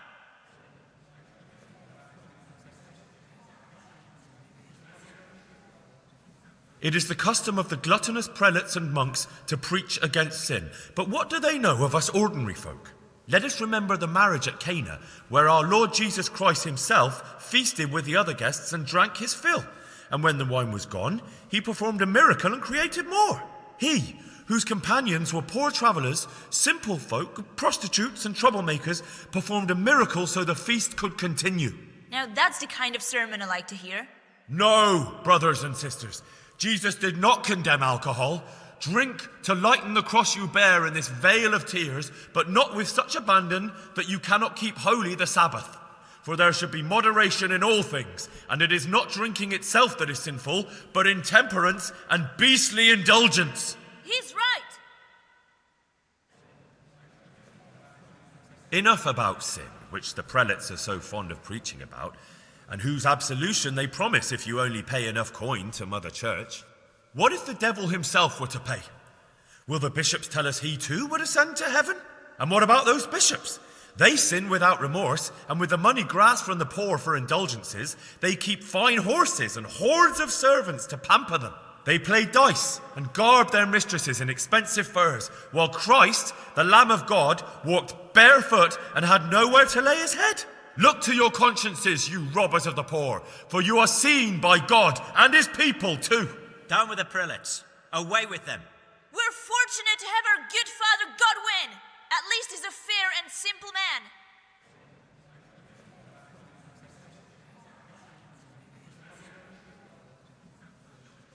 It is the custom of the gluttonous prelates and monks to preach against sin. But what do they know of us ordinary folk? Let us remember the marriage at Cana, where our Lord Jesus Christ himself feasted with the other guests and drank his fill. And when the wine was gone, he performed a miracle and created more. He, whose companions were poor travellers, simple folk, prostitutes and troublemakers, performed a miracle so the feast could continue. Now that's the kind of sermon I like to hear. No, brothers and sisters. Jesus did not condemn alcohol. Drink to lighten the cross you bear in this vale of tears, but not with such abandon that you cannot keep holy the Sabbath. For there should be moderation in all things, and it is not drinking itself that is sinful, but intemperance and beastly indulgence. He's right! Enough about sin, which the prelates are so fond of preaching about, and whose absolution they promise if you only pay enough coin to Mother Church. What if the devil himself were to pay? Will the bishops tell us he too would ascend to heaven? And what about those bishops? They sin without remorse, and with the money grasped from the poor for indulgences, they keep fine horses and hordes of servants to pamper them. They play dice and garb their mistresses in expensive furs, while Christ, the Lamb of God, walked barefoot and had nowhere to lay his head. Look to your consciences, you robbers of the poor, for you are seen by God and his people too. Down with the prelates. Away with them. We're fortunate to have our good father Godwin. At least he's a fair and simple man.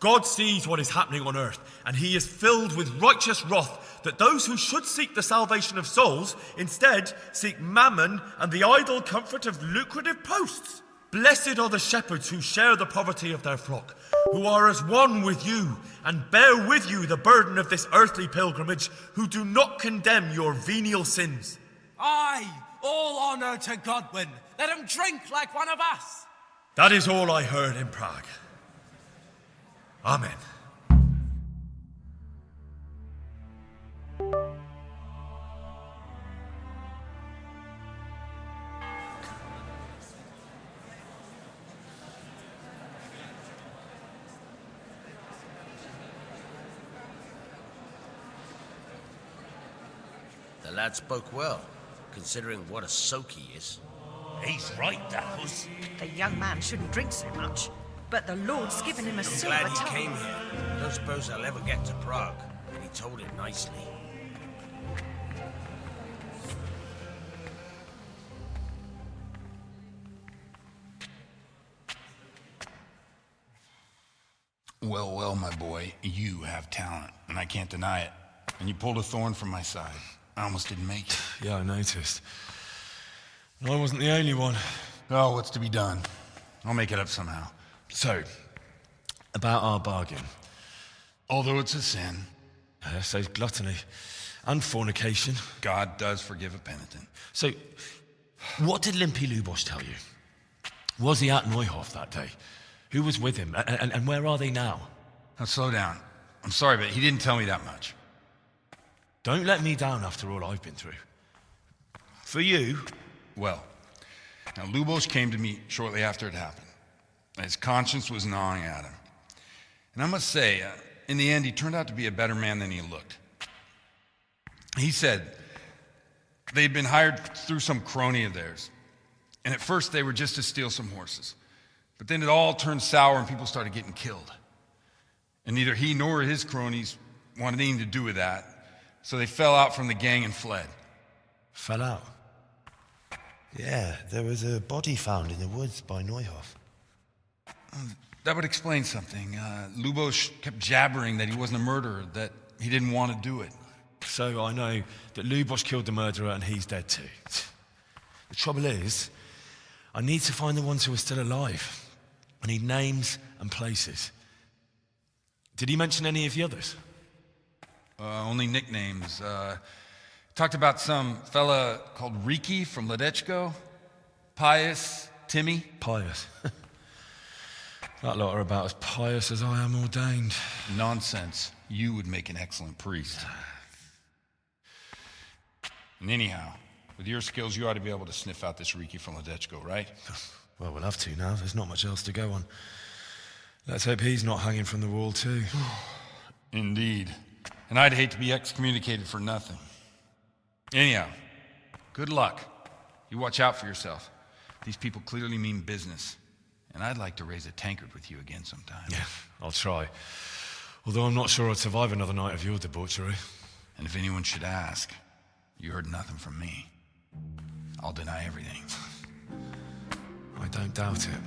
God sees what is happening on earth, and he is filled with righteous wrath that those who should seek the salvation of souls instead seek mammon and the idle comfort of lucrative posts. Blessed are the shepherds who share the poverty of their flock, who are as one with you and bear with you the burden of this earthly pilgrimage, who do not condemn your venial sins. Aye, all honour to Godwin. Let him drink like one of us. That is all I heard in Prague. Amen. The lad spoke well. considering what a soak he is. He's right, that was. The young man shouldn't drink so much, but the Lord's given him a I'm silver glad he tongue. came here. I don't suppose I'll ever get to Prague, and he told it nicely. Well, well, my boy, you have talent, and I can't deny it. And you pulled a thorn from my side. I almost didn't make it. Yeah, I noticed. And I wasn't the only one. Oh, what's to be done? I'll make it up somehow. So, about our bargain. Although it's a sin. So gluttony and fornication. God does forgive a penitent. So, what did Limpy Lubosh tell you? Was he at Neuhof that day? Who was with him? And where are they now? Now, slow down. I'm sorry, but he didn't tell me that much. Don't let me down after all I've been through. For you? Well, now Lubosh came to me shortly after it happened. His conscience was gnawing at him. And I must say, in the end, he turned out to be a better man than he looked. He said they'd been hired through some crony of theirs. And at first they were just to steal some horses. But then it all turned sour and people started getting killed. And neither he nor his cronies wanted anything to do with that. So they fell out from the gang and fled. Fell out? Yeah, there was a body found in the woods by Neuhof. That would explain something. Lubosh kept jabbering that he wasn't a murderer, that he didn't want to do it. So I know that Lubosh killed the murderer and he's dead too. The trouble is, I need to find the ones who are still alive. I need names and places. Did he mention any of the others? Only nicknames. Talked about some fella called Riki from Ledechko, Pius, Timmy. Pius. That lot are about as pious as I am ordained. Nonsense. You would make an excellent priest. And anyhow, with your skills, you ought to be able to sniff out this Riki from Ledechko, right? Well, we'll have to now. There's not much else to go on. Let's hope he's not hanging from the wall too. Indeed. And I'd hate to be excommunicated for nothing. Anyhow, good luck. You watch out for yourself. These people clearly mean business. And I'd like to raise a tankard with you again sometime. Yeah, I'll try. Although I'm not sure I'd survive another night of your debauchery. And if anyone should ask, you heard nothing from me. I'll deny everything. I don't doubt it.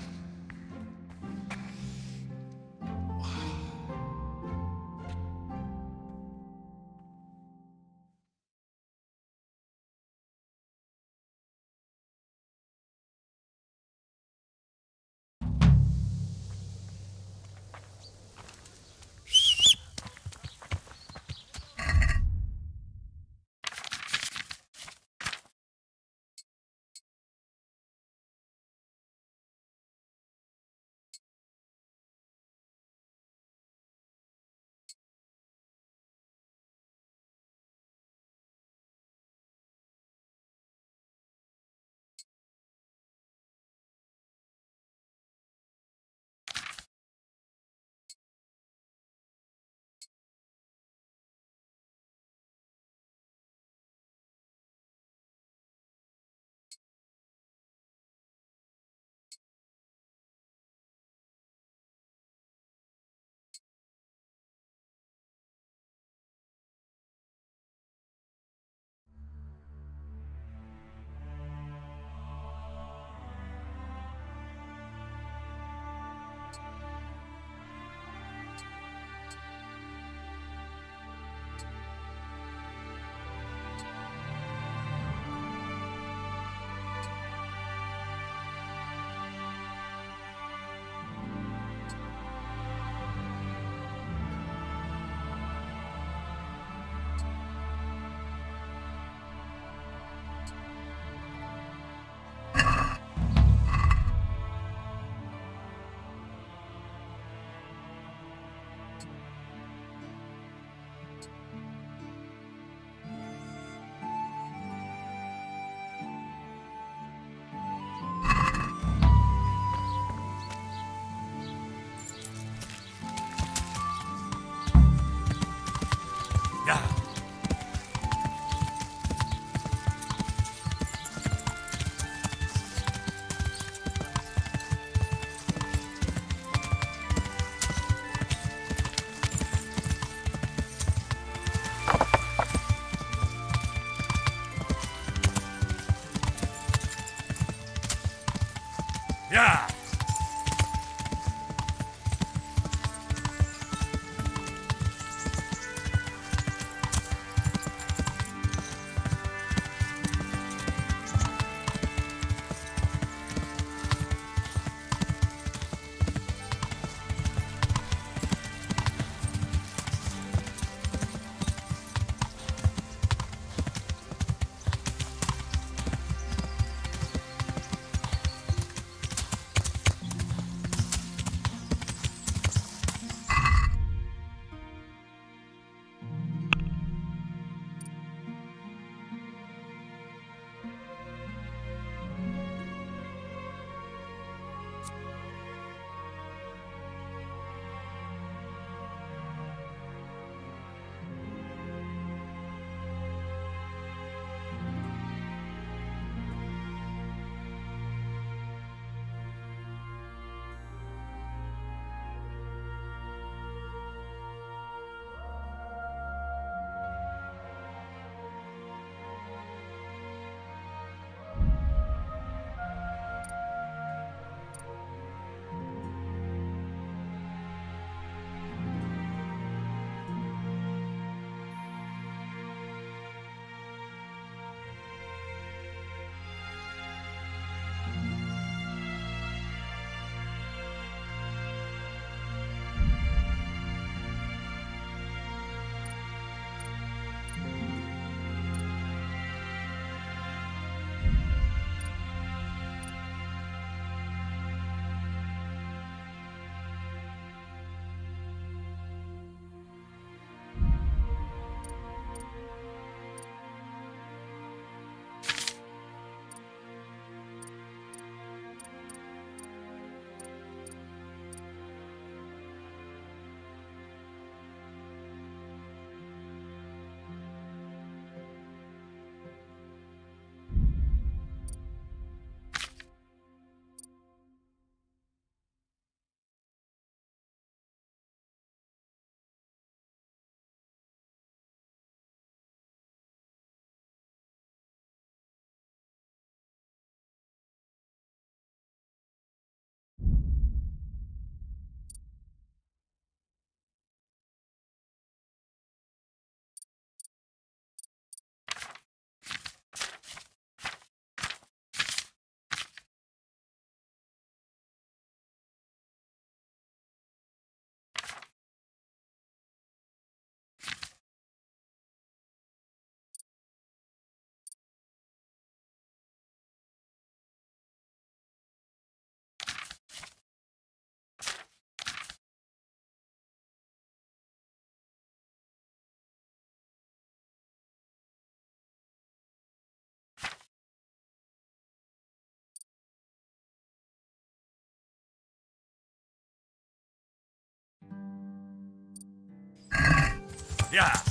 Yeah.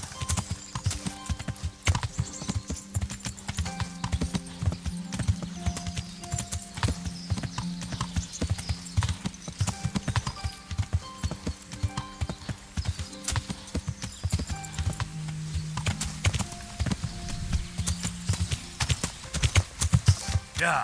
Yeah.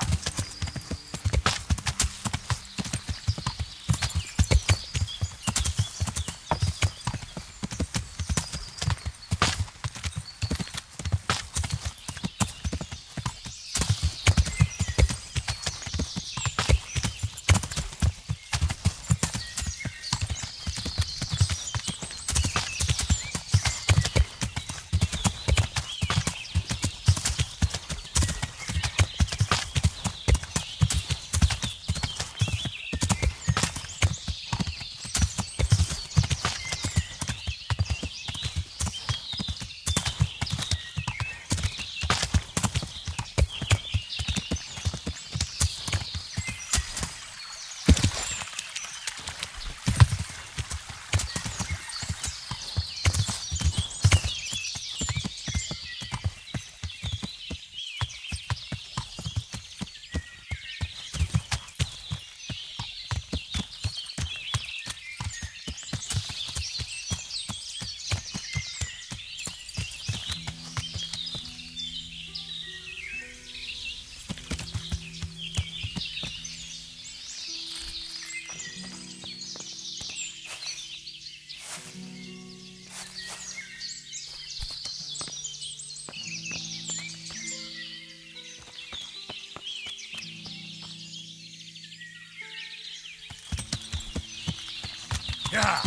Yeah.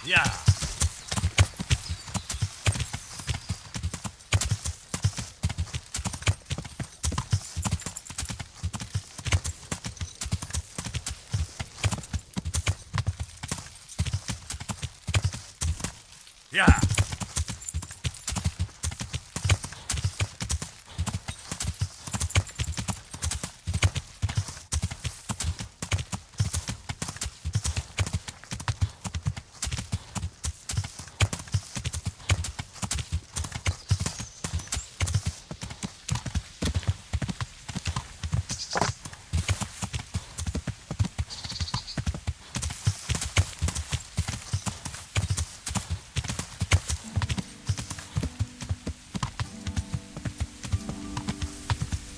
Yeah. Yeah.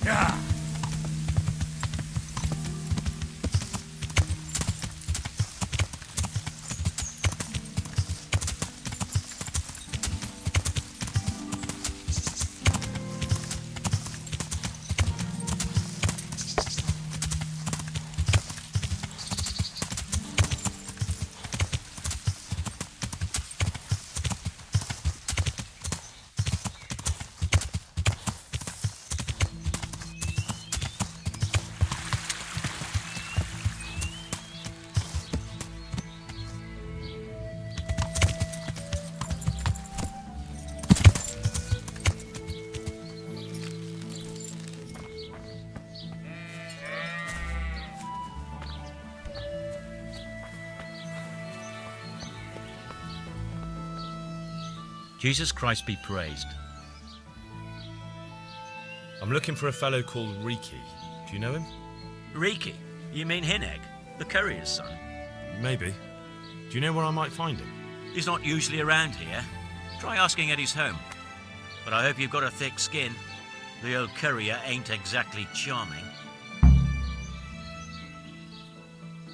Yeah. Jesus Christ be praised. I'm looking for a fellow called Riki. Do you know him? Riki? You mean Hineg, the courier's son? Maybe. Do you know where I might find him? He's not usually around here. Try asking at his home. But I hope you've got a thick skin. The old courier ain't exactly charming.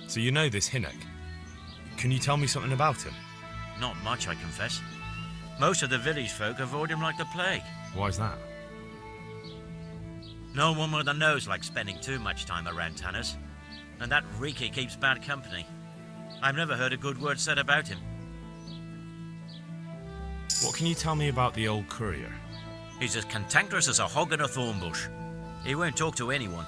So you know this Hineg. Can you tell me something about him? Not much, I confess. Most of the village folk avoid him like the plague. Why's that? No one with a nose likes spending too much time around tanners. And that Riki keeps bad company. I've never heard a good word said about him. What can you tell me about the old courier? He's as cantankerous as a hog in a thorn bush. He won't talk to anyone.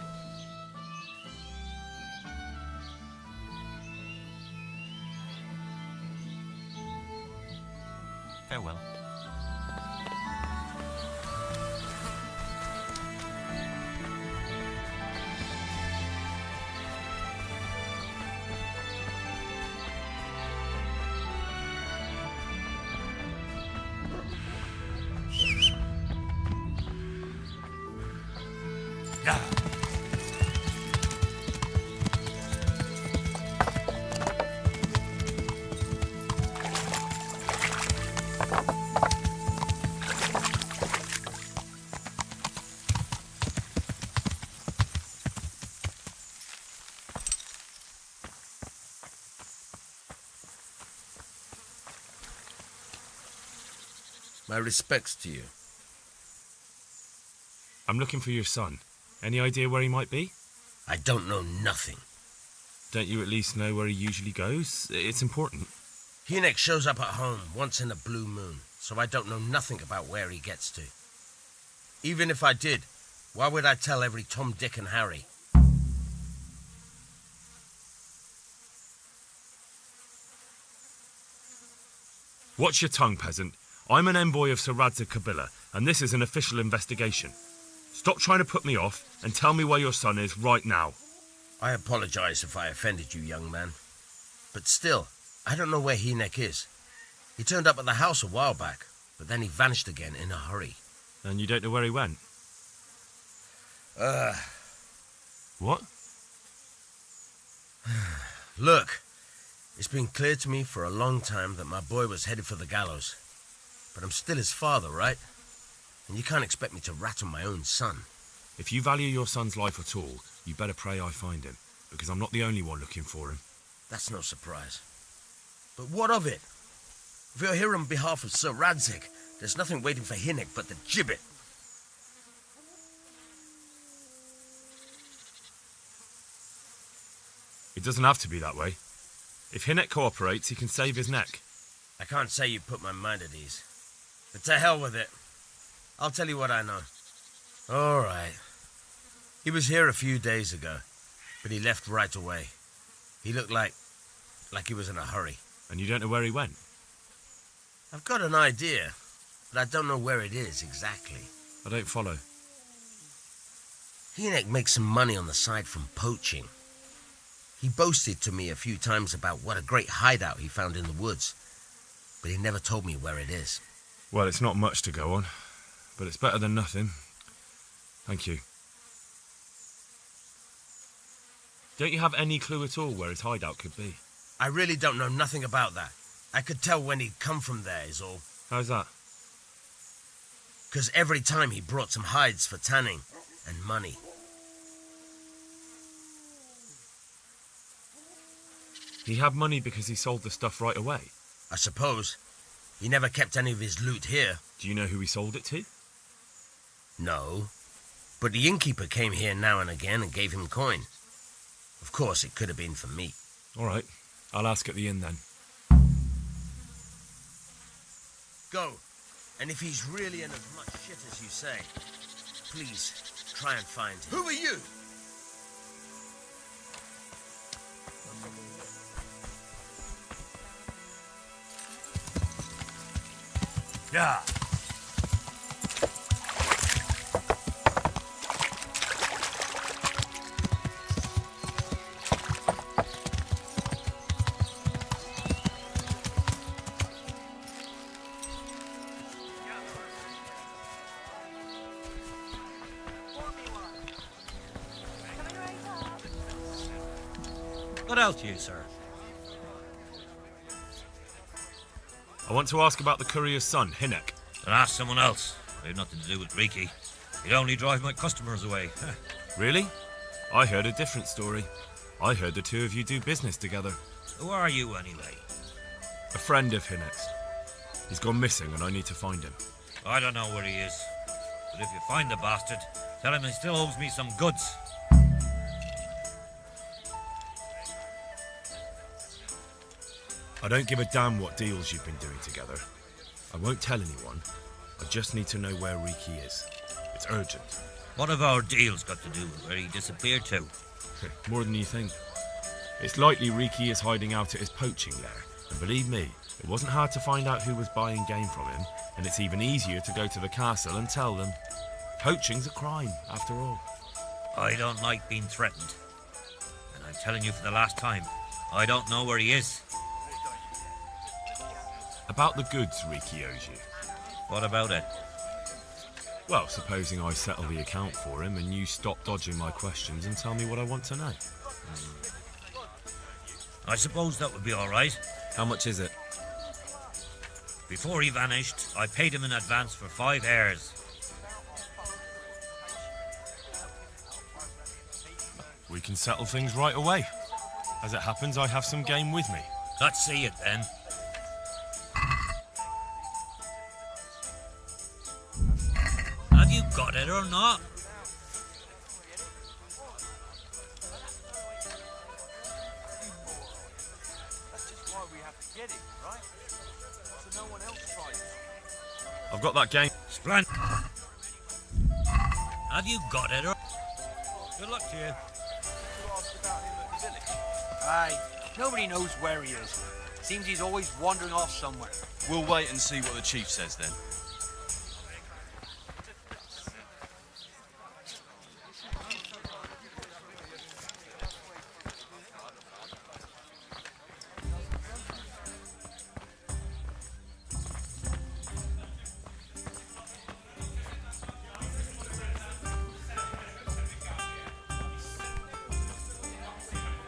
Yeah. My respects to you. I'm looking for your son. Any idea where he might be? I don't know nothing. Don't you at least know where he usually goes? It's important. Hinek shows up at home once in a blue moon, so I don't know nothing about where he gets to. Even if I did, why would I tell every Tom, Dick and Harry? Watch your tongue, peasant. I'm an envoy of Sir Radzig Kobyla, and this is an official investigation. Stop trying to put me off, and tell me where your son is right now. I apologize if I offended you, young man. But still, I don't know where Hinek is. He turned up at the house a while back, but then he vanished again in a hurry. And you don't know where he went? What? Look, it's been clear to me for a long time that my boy was headed for the gallows. But I'm still his father, right? And you can't expect me to rat on my own son. If you value your son's life at all, you better pray I find him, because I'm not the only one looking for him. That's no surprise. But what of it? If you're here on behalf of Sir Radzig, there's nothing waiting for Hinek but the gibbet. It doesn't have to be that way. If Hinek cooperates, he can save his neck. I can't say you put my mind at ease. But to hell with it. I'll tell you what I know. All right. He was here a few days ago, but he left right away. He looked like he was in a hurry. And you don't know where he went? I've got an idea, but I don't know where it is exactly. I don't follow. Hinek makes some money on the side from poaching. He boasted to me a few times about what a great hideout he found in the woods, but he never told me where it is. Well, it's not much to go on, but it's better than nothing. Thank you. Don't you have any clue at all where his hideout could be? I really don't know nothing about that. I could tell when he'd come from there, is all. How's that? 'Cause every time he brought some hides for tanning and money. He had money because he sold the stuff right away? I suppose. He never kept any of his loot here. Do you know who he sold it to? No. But the innkeeper came here now and again and gave him coin. Of course, it could have been for me. All right. I'll ask at the inn then. Go. And if he's really in as much shit as you say, please try and find him. Who are you? Yeah. What else, you, sir? I want to ask about the courier's son, Hinek. Then ask someone else. I have nothing to do with Riki. He'd only drive my customers away. Really? I heard a different story. I heard the two of you do business together. Who are you, anyway? A friend of Hinek's. He's gone missing and I need to find him. I don't know where he is. But if you find the bastard, tell him he still owes me some goods. I don't give a damn what deals you've been doing together. I won't tell anyone. I just need to know where Riki is. It's urgent. What have our deals got to do with where he disappeared to? More than you think. It's likely Riki is hiding out at his poaching lair. And believe me, it wasn't hard to find out who was buying game from him, and it's even easier to go to the castle and tell them. Poaching's a crime, after all. I don't like being threatened. And I'm telling you for the last time, I don't know where he is. About the goods Riki owes you. What about it? Well, supposing I settle the account for him and you stop dodging my questions and tell me what I want to know. I suppose that would be all right. How much is it? Before he vanished, I paid him in advance for 5 hairs. We can settle things right away. As it happens, I have some game with me. Let's see it then. Have you got it or not? I've got that game. Splendid. Have you got it or... Good luck to you. Aye, nobody knows where he is. Seems he's always wandering off somewhere. We'll wait and see what the chief says then.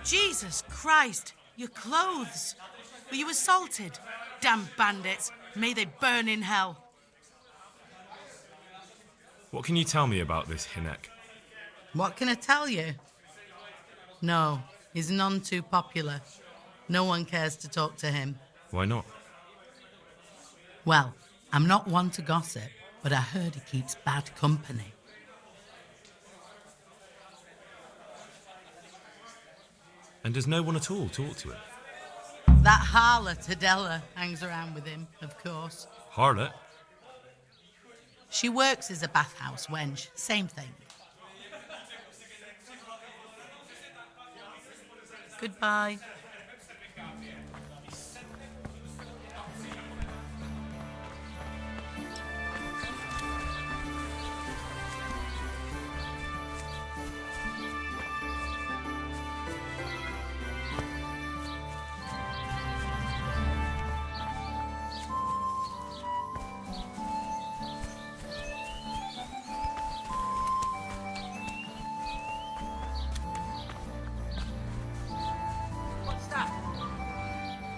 Jesus Christ, your clothes. Were you assaulted? Damn bandits. May they burn in hell. What can you tell me about this Hinek? What can I tell you? No, he's none too popular. No one cares to talk to him. Why not? Well, I'm not one to gossip, but I heard he keeps bad company. And does no one at all talk to him? That harlot Adela hangs around with him, of course. Harlot? She works as a bathhouse wench. Same thing. Goodbye.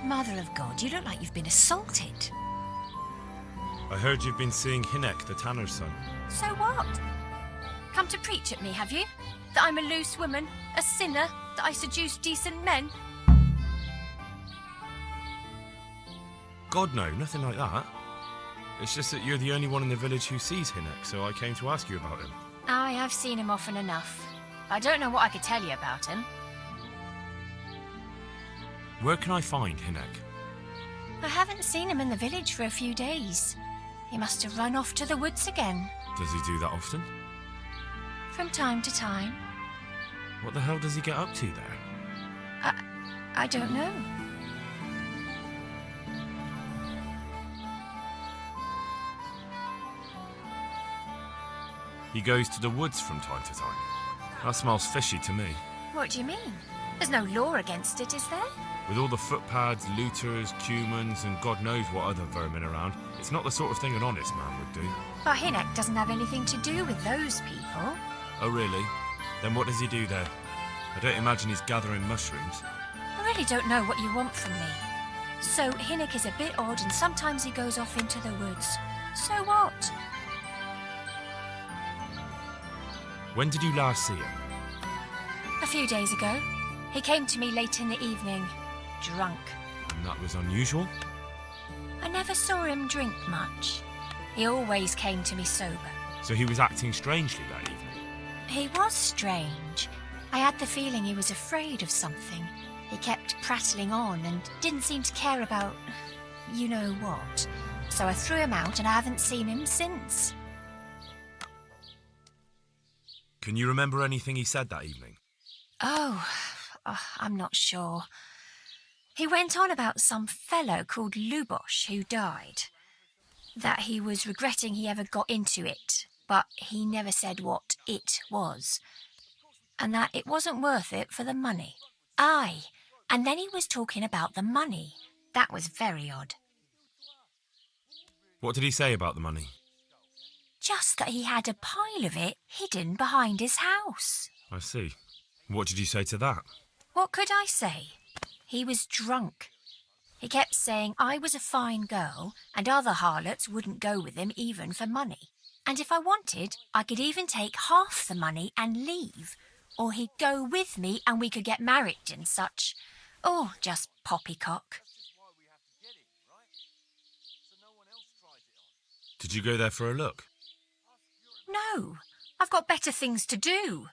Mother of God, you look like you've been assaulted. I heard you've been seeing Hinek, the tanner's son. So what? Come to preach at me, have you? That I'm a loose woman, a sinner, that I seduce decent men? God, no, nothing like that. It's just that you're the only one in the village who sees Hinek, so I came to ask you about him. Aye, I've seen him often enough. I don't know what I could tell you about him. Where can I find Hinek? I haven't seen him in the village for a few days. He must have run off to the woods again. Does he do that often? From time to time. What the hell does he get up to there? I don't know. He goes to the woods from time to time. That smells fishy to me. What do you mean? There's no law against it, is there? With all the footpads, looters, cumans, and God knows what other vermin around, it's not the sort of thing an honest man would do. But Hinek doesn't have anything to do with those people. Oh, really? Then what does he do there? I don't imagine he's gathering mushrooms. I really don't know what you want from me. So Hinek is a bit odd and sometimes he goes off into the woods. So what? When did you last see him? A few days ago. He came to me late in the evening, drunk. And that was unusual? I never saw him drink much. He always came to me sober. So he was acting strangely that evening? He was strange. I had the feeling he was afraid of something. He kept prattling on and didn't seem to care about you know what. So I threw him out and I haven't seen him since. Can you remember anything he said that evening? Oh, I'm not sure. He went on about some fellow called Lubosh who died. That he was regretting he ever got into it, but he never said what it was. And that it wasn't worth it for the money. Aye, and then he was talking about the money. That was very odd. What did he say about the money? just that he had a pile of it hidden behind his house. I see. What did you say to that? What could I say? He was drunk. He kept saying I was a fine girl and other harlots wouldn't go with him even for money. And if I wanted, I could even take half the money and leave. Or he'd go with me and we could get married and such. Oh, just poppycock. Did you go there for a look? No, I've got better things to do.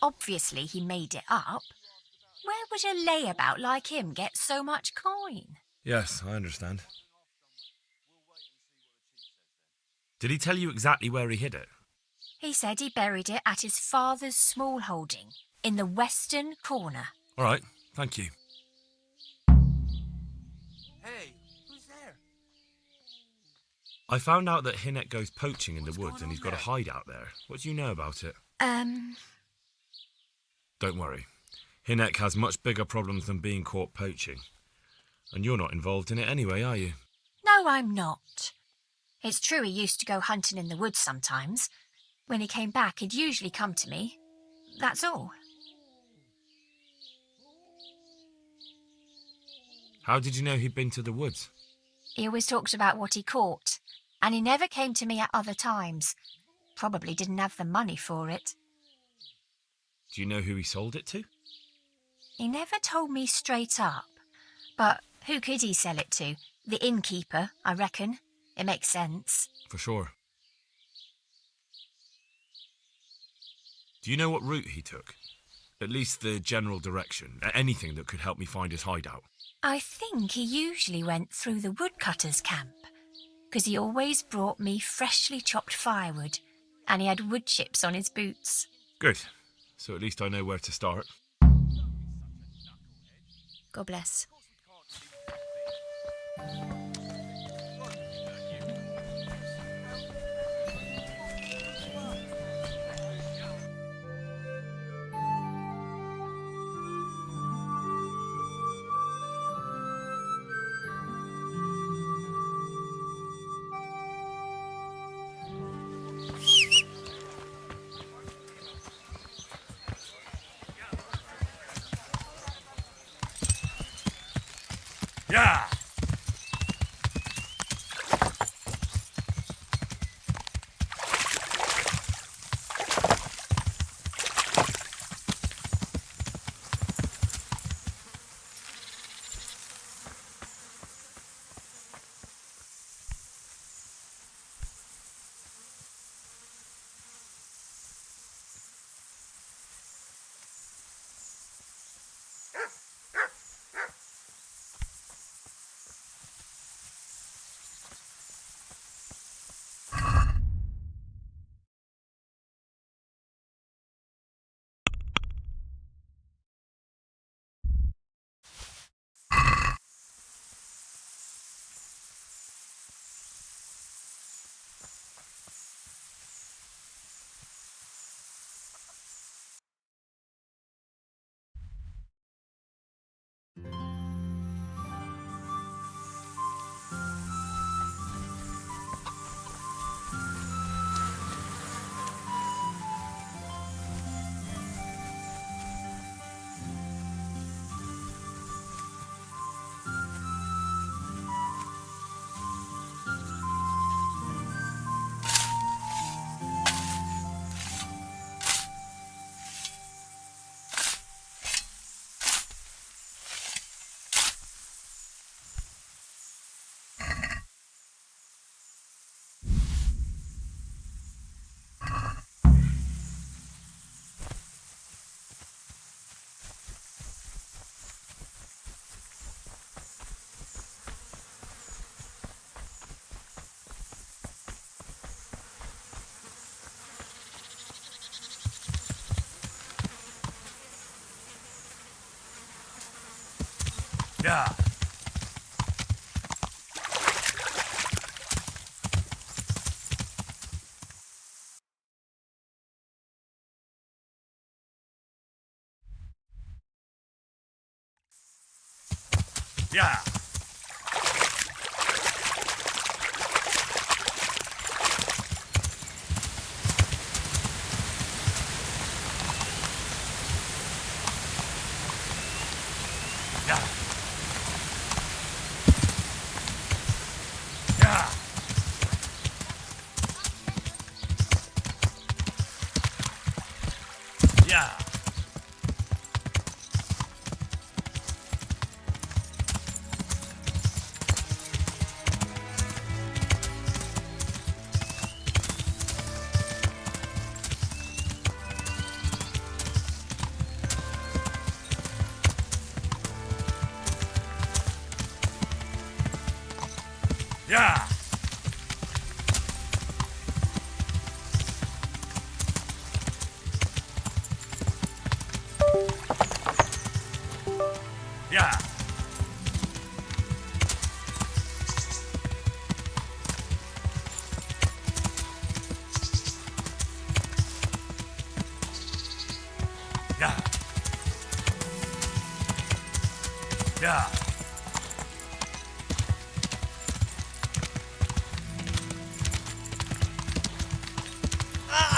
Obviously he made it up. Where would a layabout like him get so much coin? Yes, I understand. Did he tell you exactly where he hid it? He said he buried it at his father's small holding, in the western corner. All right, thank you. Hey, who's there? I found out that Hinek goes poaching in the woods and he's got a hideout there. What do you know about it? Don't worry. Hinek has much bigger problems than being caught poaching. And you're not involved in it anyway, are you? No, I'm not. It's true he used to go hunting in the woods sometimes. When he came back, he'd usually come to me. That's all. How did you know he'd been to the woods? He always talked about what he caught, and he never came to me at other times. Probably didn't have the money for it. Do you know who he sold it to? He never told me straight up. But who could he sell it to? The innkeeper, I reckon. It makes sense. For sure. Do you know what route he took? At least the general direction. Anything that could help me find his hideout. I think he usually went through the woodcutter's camp, because he always brought me freshly chopped firewood, and he had wood chips on his boots. Good. So at least I know where to start. God bless. Yeah! Yeah. Yeah. Yeah. Yeah. Yeah. Yeah. Yeah. Yeah. Yeah. Yeah.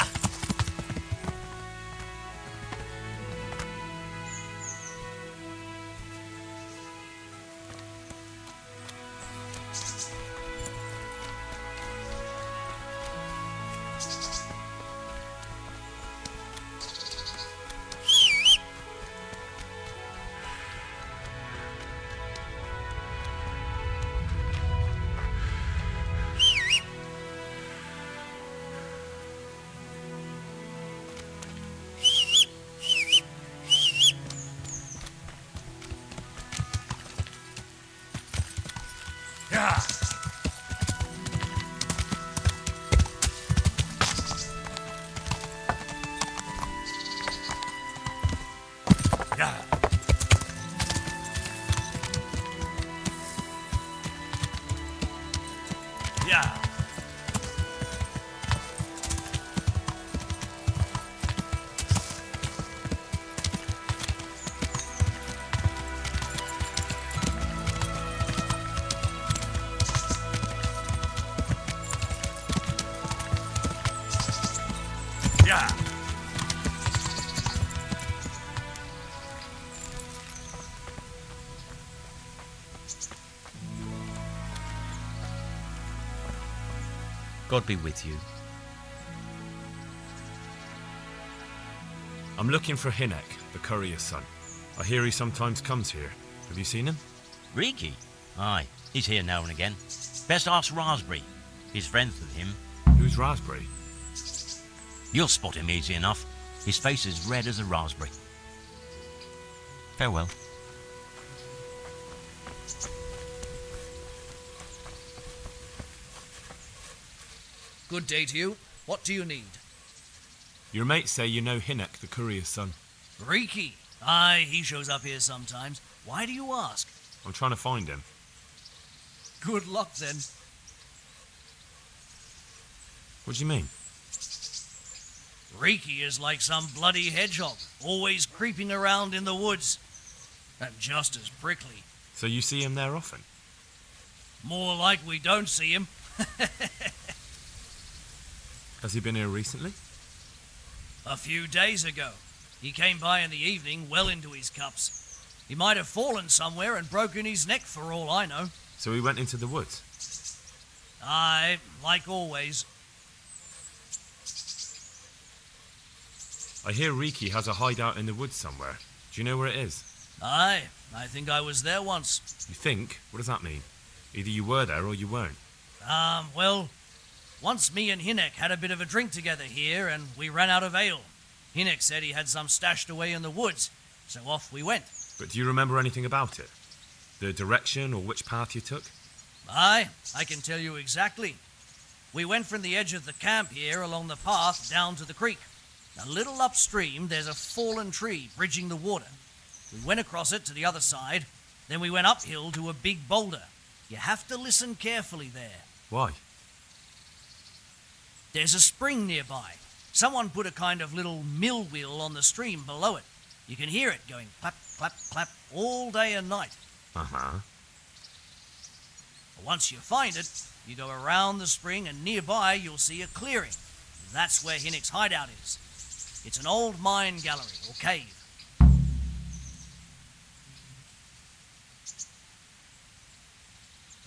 Yeah. Yeah. Yeah. God be with you. I'm looking for Hinek, the courier's son. I hear he sometimes comes here. Have you seen him? Riki? Aye, he's here now and again. Best ask Raspberry. He's friends with him. Who's Raspberry? You'll spot him easy enough. His face is red as a raspberry. Farewell. Good day to you. What do you need? Your mates say you know Hinek, the courier's son. Riki. Aye, he shows up here sometimes. Why do you ask? I'm trying to find him. Good luck, then. What do you mean? Riki is like some bloody hedgehog, always creeping around in the woods. And just as prickly. So you see him there often? More like we don't see him. Has he been here recently? A few days ago. He came by in the evening, well into his cups. He might have fallen somewhere and broken his neck for all I know. So he went into the woods? Aye, like always. I hear Riki has a hideout in the woods somewhere. Do you know where it is? Aye, I think I was there once. You think? What does that mean? Either you were there or you weren't. Well, once me and Hinek had a bit of a drink together here and we ran out of ale. Hinek said he had some stashed away in the woods, so off we went. But do you remember anything about it? The direction or which path you took? Aye, I can tell you exactly. We went from the edge of the camp here along the path down to the creek. A little upstream, there's a fallen tree bridging the water. We went across it to the other side, then we went uphill to a big boulder. You have to listen carefully there. Why? There's a spring nearby. Someone put a kind of little mill wheel on the stream below it. You can hear it going clap, clap, clap all day and night. Uh-huh. Once you find it, you go around the spring and nearby you'll see a clearing. That's where Hinek's hideout is. It's an old mine gallery or cave.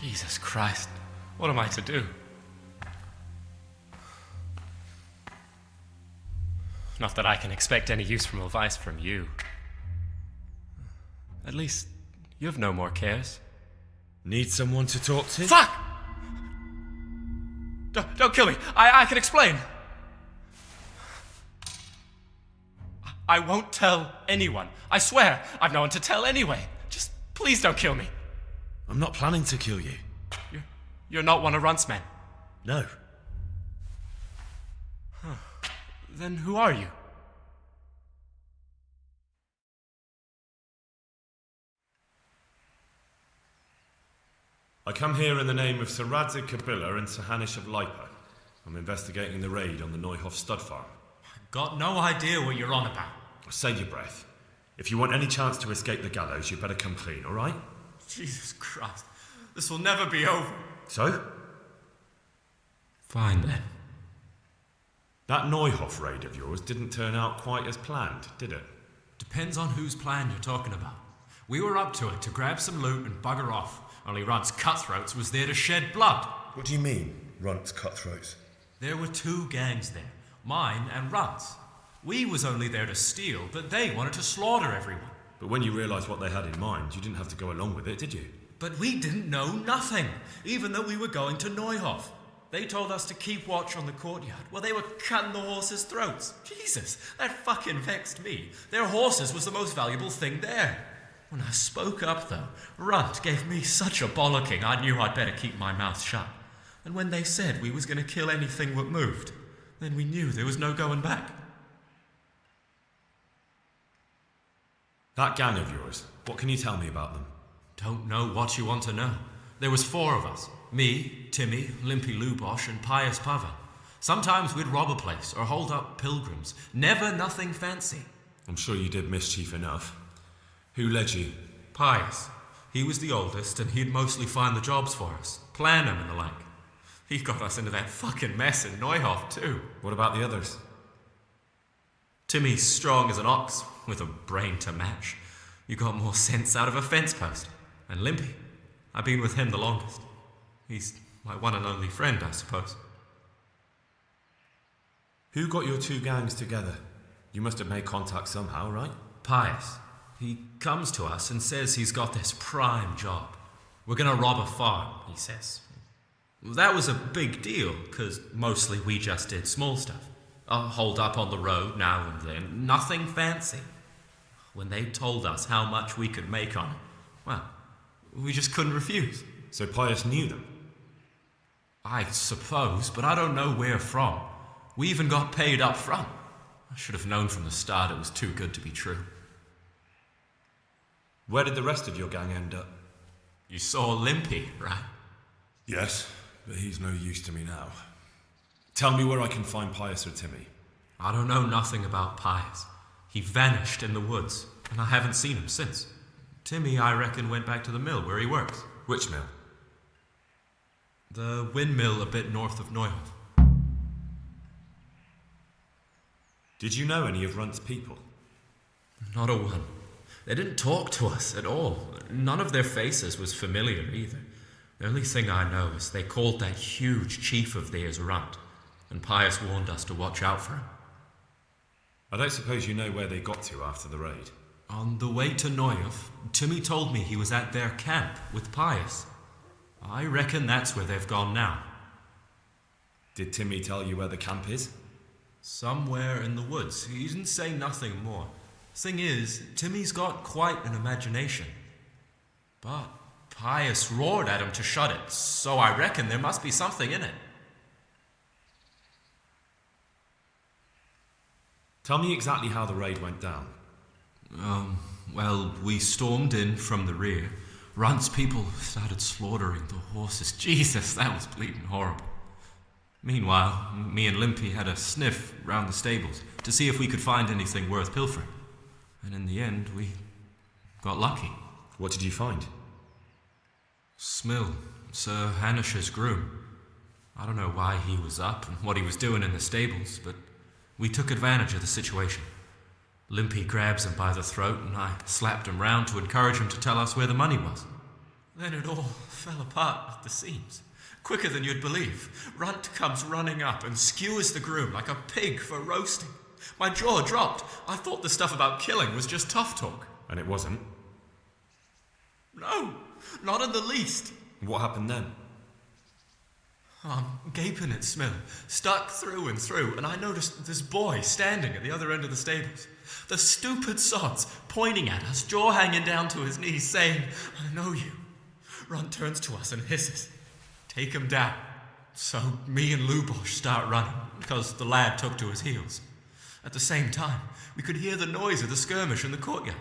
Jesus Christ, what am I to do? Not that I can expect any useful advice from you. At least, you've no more cares. Need someone to talk to? Fuck! Don't kill me. I can explain. I won't tell anyone. I swear, I've no one to tell anyway. Just please don't kill me. I'm not planning to kill you. You're not one of Runt's men? No. Huh. Then who are you? I come here in the name of Sir Radzig Kabila and Sir Hanish of Lipa. I'm investigating the raid on the Neuhoff stud farm. Got no idea what you're on about. Save your breath. If you want any chance to escape the gallows, you better come clean, all right? Jesus Christ. This will never be over. So? Fine then. That Neuhoff raid of yours didn't turn out quite as planned, did it? Depends on whose plan you're talking about. We were up to it to grab some loot and bugger off. Only Runt's cutthroats was there to shed blood. What do you mean, Runt's cutthroats? There were two gangs there, mine and Runt's. We was only there to steal, but they wanted to slaughter everyone. But when you realised what they had in mind, you didn't have to go along with it, did you? But we didn't know nothing, even though we were going to Neuhoff. They told us to keep watch on the courtyard while they were cutting the horses' throats. Jesus, that fucking vexed me. Their horses was the most valuable thing there. When I spoke up, though, Runt gave me such a bollocking I knew I'd better keep my mouth shut. And when they said we was going to kill anything that moved, then we knew there was no going back. That gang of yours, what can you tell me about them? Don't know what you want to know. There was 4 of us. Me, Timmy, Limpy Lubosh, and Pius Pava. Sometimes we'd rob a place or hold up pilgrims. Never nothing fancy. I'm sure you did mischief enough. Who led you? Pius. He was the oldest, and he'd mostly find the jobs for us, plan them and the like. He got us into that fucking mess in Neuhoff, too. What about the others? Timmy's strong as an ox, with a brain to match. You got more sense out of a fence post. And Limpy, I've been with him the longest. He's my one and only friend, I suppose. Who got your 2 gangs together? You must have made contact somehow, right? Pius. He comes to us and says he's got this prime job. We're gonna rob a farm, he says. That was a big deal, because mostly we just did small stuff. Hold up on the road now and then, nothing fancy. When they told us how much we could make on it, well, we just couldn't refuse. So Pius knew them? I suppose, but I don't know where from. We even got paid up front. I should have known from the start it was too good to be true. Where did the rest of your gang end up? You saw Limpy, right? Yes, but he's no use to me now. Tell me where I can find Pius or Timmy. I don't know nothing about Pius. He vanished in the woods, and I haven't seen him since. Timmy, I reckon, went back to the mill where he works. Which mill? The windmill a bit north of Neuhof. Did you know any of Runt's people? Not a one. They didn't talk to us at all. None of their faces was familiar either. The only thing I know is they called that huge chief of theirs Runt, and Pius warned us to watch out for him. I don't suppose you know where they got to after the raid? On the way to Neuhof, Timmy told me he was at their camp with Pius. I reckon that's where they've gone now. Did Timmy tell you where the camp is? Somewhere in the woods. He didn't say nothing more. Thing is, Timmy's got quite an imagination. But Pius roared at him to shut it, so I reckon there must be something in it. Tell me exactly how the raid went down. Well, we stormed in from the rear. Runt's people started slaughtering the horses. Jesus, that was bleeding horrible. Meanwhile, me and Limpy had a sniff round the stables to see if we could find anything worth pilfering. And in the end, we got lucky. What did you find? Smill, Sir Hanish's groom. I don't know why he was up and what he was doing in the stables, but we took advantage of the situation. Limpy grabs him by the throat and I slapped him round to encourage him to tell us where the money was. Then it all fell apart at the seams. Quicker than you'd believe. Runt comes running up and skewers the groom like a pig for roasting. My jaw dropped. I thought the stuff about killing was just tough talk. And it wasn't? No, not in the least. What happened then? I'm gaping at Smill, stuck through and through, and I noticed this boy standing at the other end of the stables. The stupid sods pointing at us, jaw hanging down to his knees, saying, "I know you." Runt turns to us and hisses, "Take him down." So me and Lubosh start running, because the lad took to his heels. At the same time, we could hear the noise of the skirmish in the courtyard.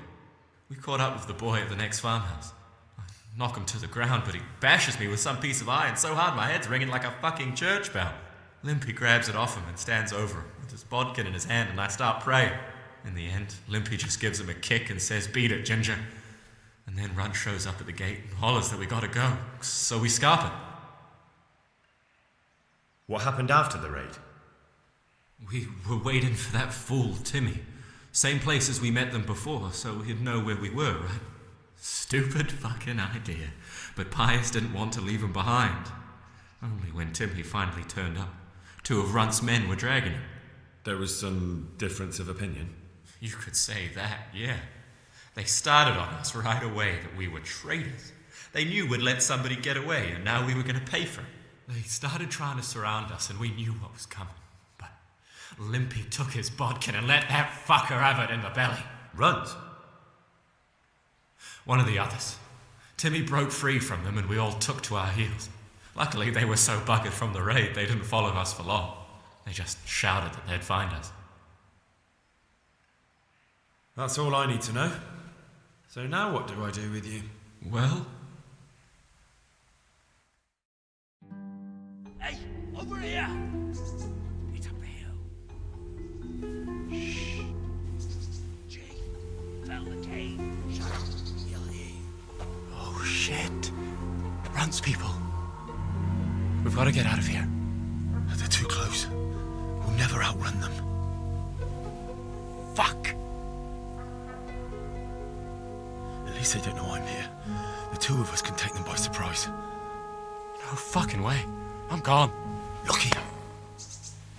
We caught up with the boy at the next farmhouse. I knock him to the ground, but he bashes me with some piece of iron so hard my head's ringing like a fucking church bell. Limpy grabs it off him and stands over him with his bodkin in his hand, and I start praying. In the end, Limpy just gives him a kick and says, "Beat it, Ginger." And then Runt shows up at the gate and hollers that we gotta go, so we scarp it. What happened after the raid? We were waiting for that fool, Timmy. Same place as we met them before, so he'd know where we were, right? Stupid fucking idea. But Pius didn't want to leave him behind. Only when Timmy finally turned up, 2 of Runt's men were dragging him. There was some difference of opinion? You could say that, yeah. They started on us right away that we were traitors. They knew we'd let somebody get away, and now we were going to pay for it. They started trying to surround us, and we knew what was coming. But Limpy took his bodkin and let that fucker have it in the belly. Runt? One of the others. Timmy broke free from them, and we all took to our heels. Luckily, they were so buggered from the raid, they didn't follow us for long. They just shouted that they'd find us. That's all I need to know. So now what do I do with you? Well? Hey, over here! It's up the hill. Shh. Jay, found the cave. Shut up. He'll hear you. Oh, shit. Runt's people. We've got to get out of here. They're too close. We'll never outrun them. Fuck! At least they don't know I'm here. The 2 of us can take them by surprise. No fucking way. I'm gone. Look here.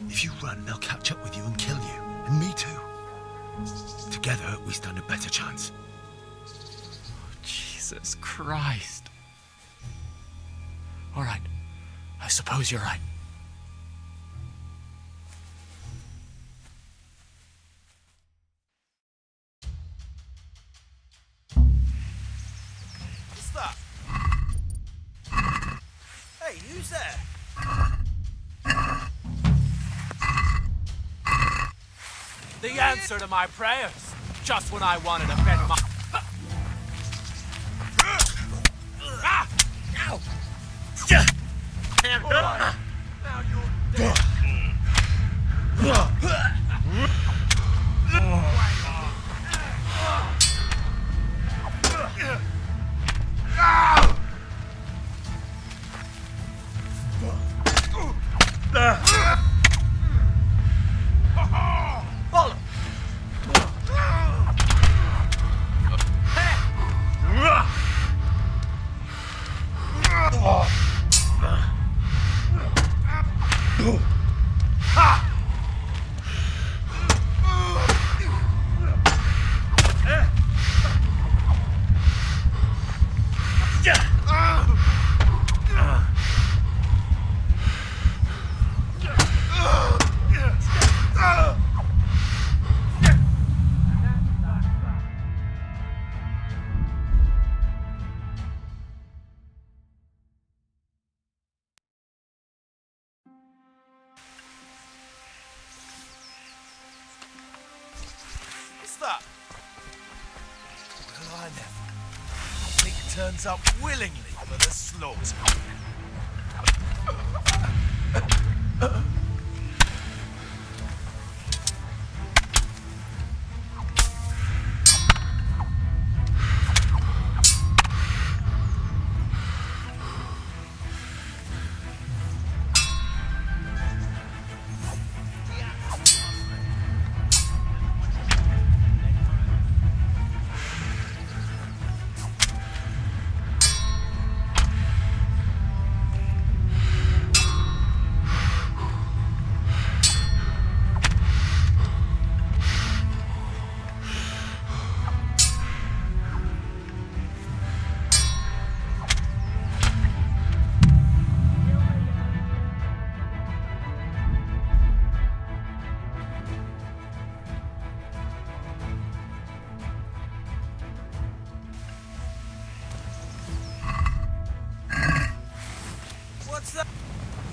If you run, they'll catch up with you and kill you. And me too. Together, we stand a better chance. Oh, Jesus Christ. All right. I suppose you're right. What's that? Hey, who's there? The answer to my prayers. Just when I wanted to vent my... Ow! Now you're dead. That? Well, I never. Nick turns up willingly for the slaughter.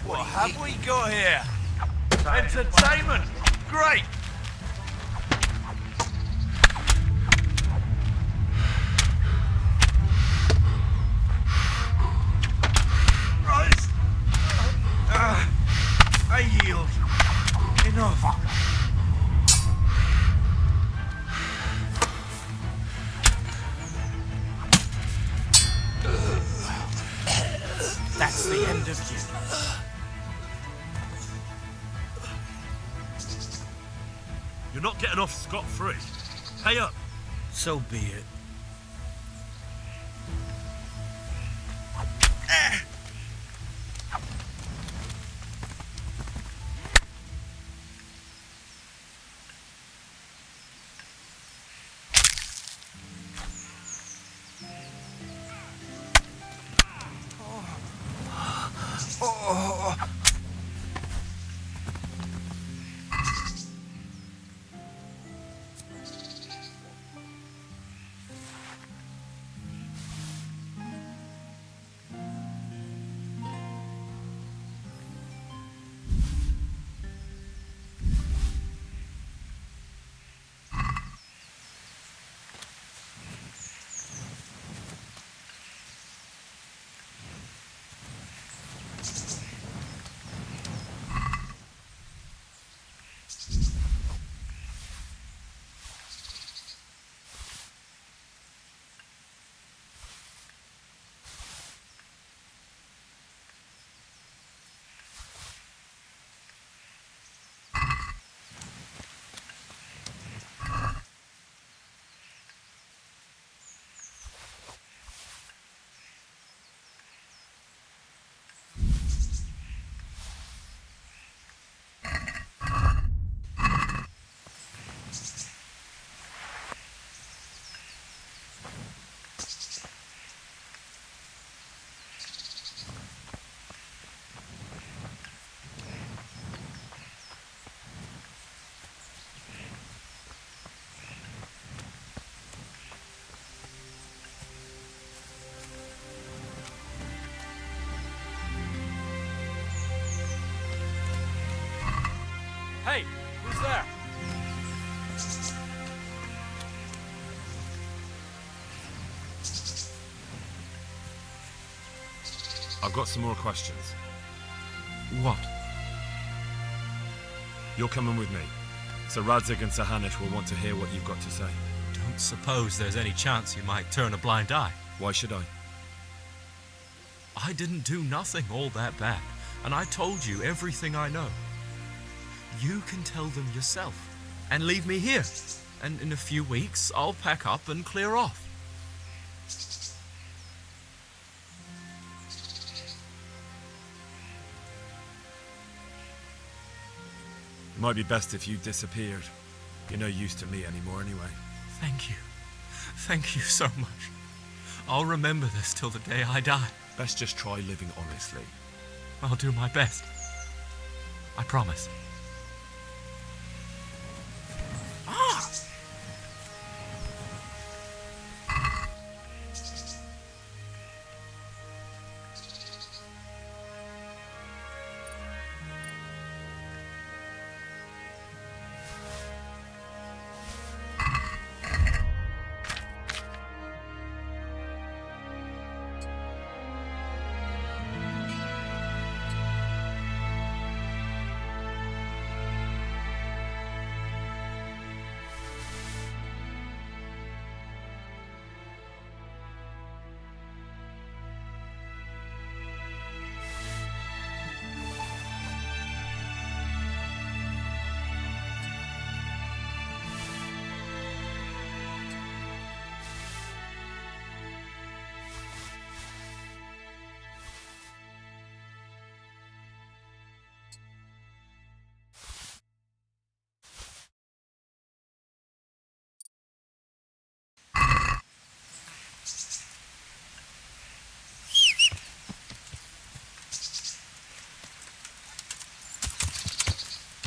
What have we got here? Entertainment! Great! Right! I yield. Enough. That's the end of you. You're not getting off scot-free. Pay up. So be it. Hey, who's there? got some more questions. What? You're coming with me. Sir Radzig and Sir Hanush will want to hear what you've got to say. Don't suppose there's any chance you might turn a blind eye. Why should I? I didn't do nothing all that bad, and I told you everything I know. You can tell them yourself, and leave me here. And in a few weeks, I'll pack up and clear off. It might be best if you disappeared. You're no use to me anymore anyway. Thank you. Thank you so much. I'll remember this till the day I die. Best just try living honestly. I'll do my best. I promise.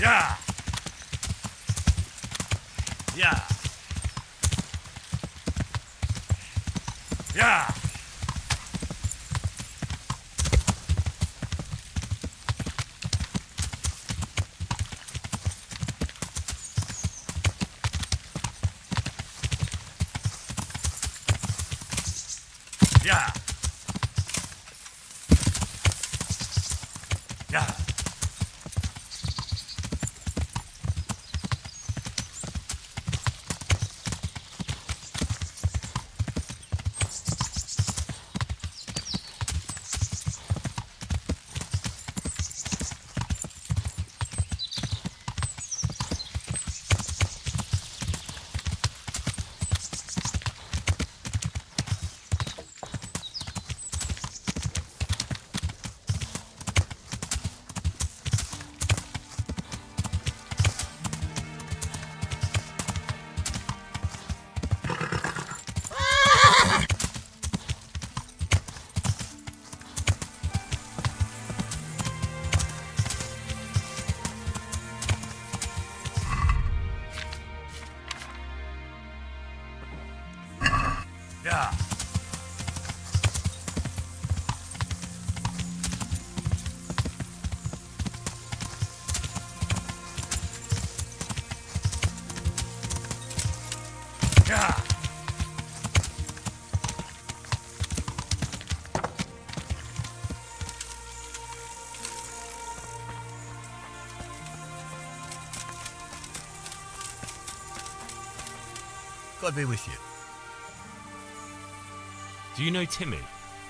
Yeah! Yeah! Yeah! Yeah! Yeah! Yeah. Yeah. God be with you. Do you know Timmy?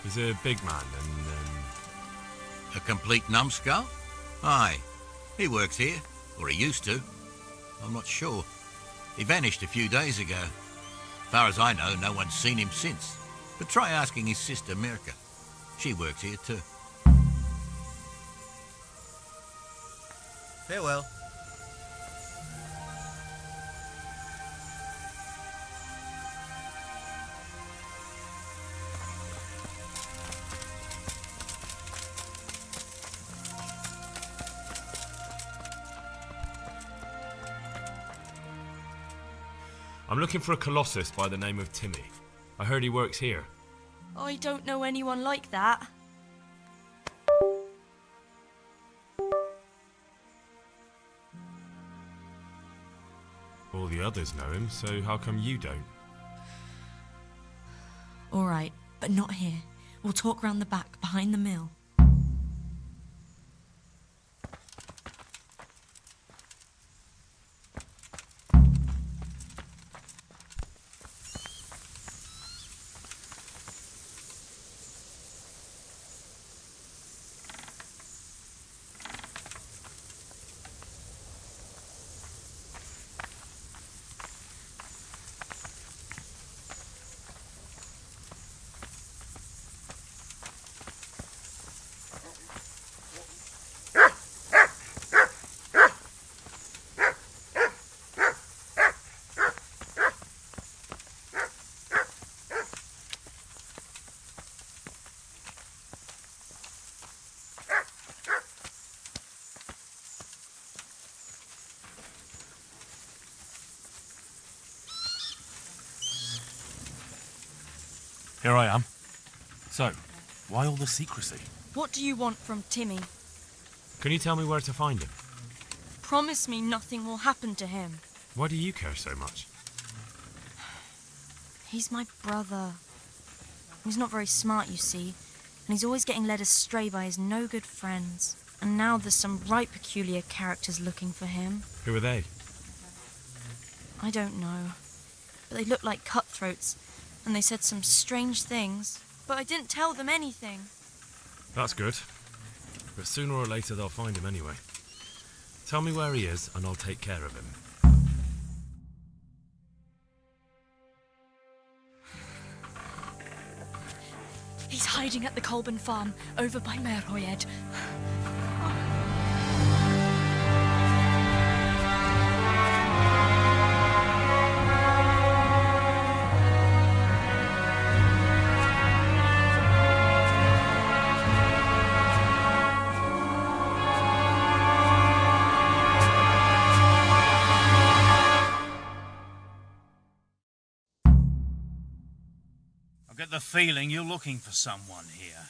He's a big man and, A complete numbskull? Aye. He works here. Or he used to. I'm not sure. He vanished a few days ago. Far as I know, no one's seen him since. But try asking his sister, Mirka. She works here too. Farewell. I'm looking for a colossus by the name of Timmy. I heard he works here. I don't know anyone like that. All the others know him, so how come you don't? All right, but not here. We'll talk round the back, behind the mill. Here I am. So, why all the secrecy? What do you want from Timmy? Can you tell me where to find him? Promise me nothing will happen to him. Why do you care so much? He's my brother. He's not very smart, you see, and he's always getting led astray by his no-good friends. And now there's some right peculiar characters looking for him. Who are they? I don't know. But they look like cutthroats, and they said some strange things. But I didn't tell them anything. That's good. But sooner or later they'll find him anyway. Tell me where he is, and I'll take care of him. He's hiding at the Colburn farm, over by Merhoyed. I get the feeling you're looking for someone here.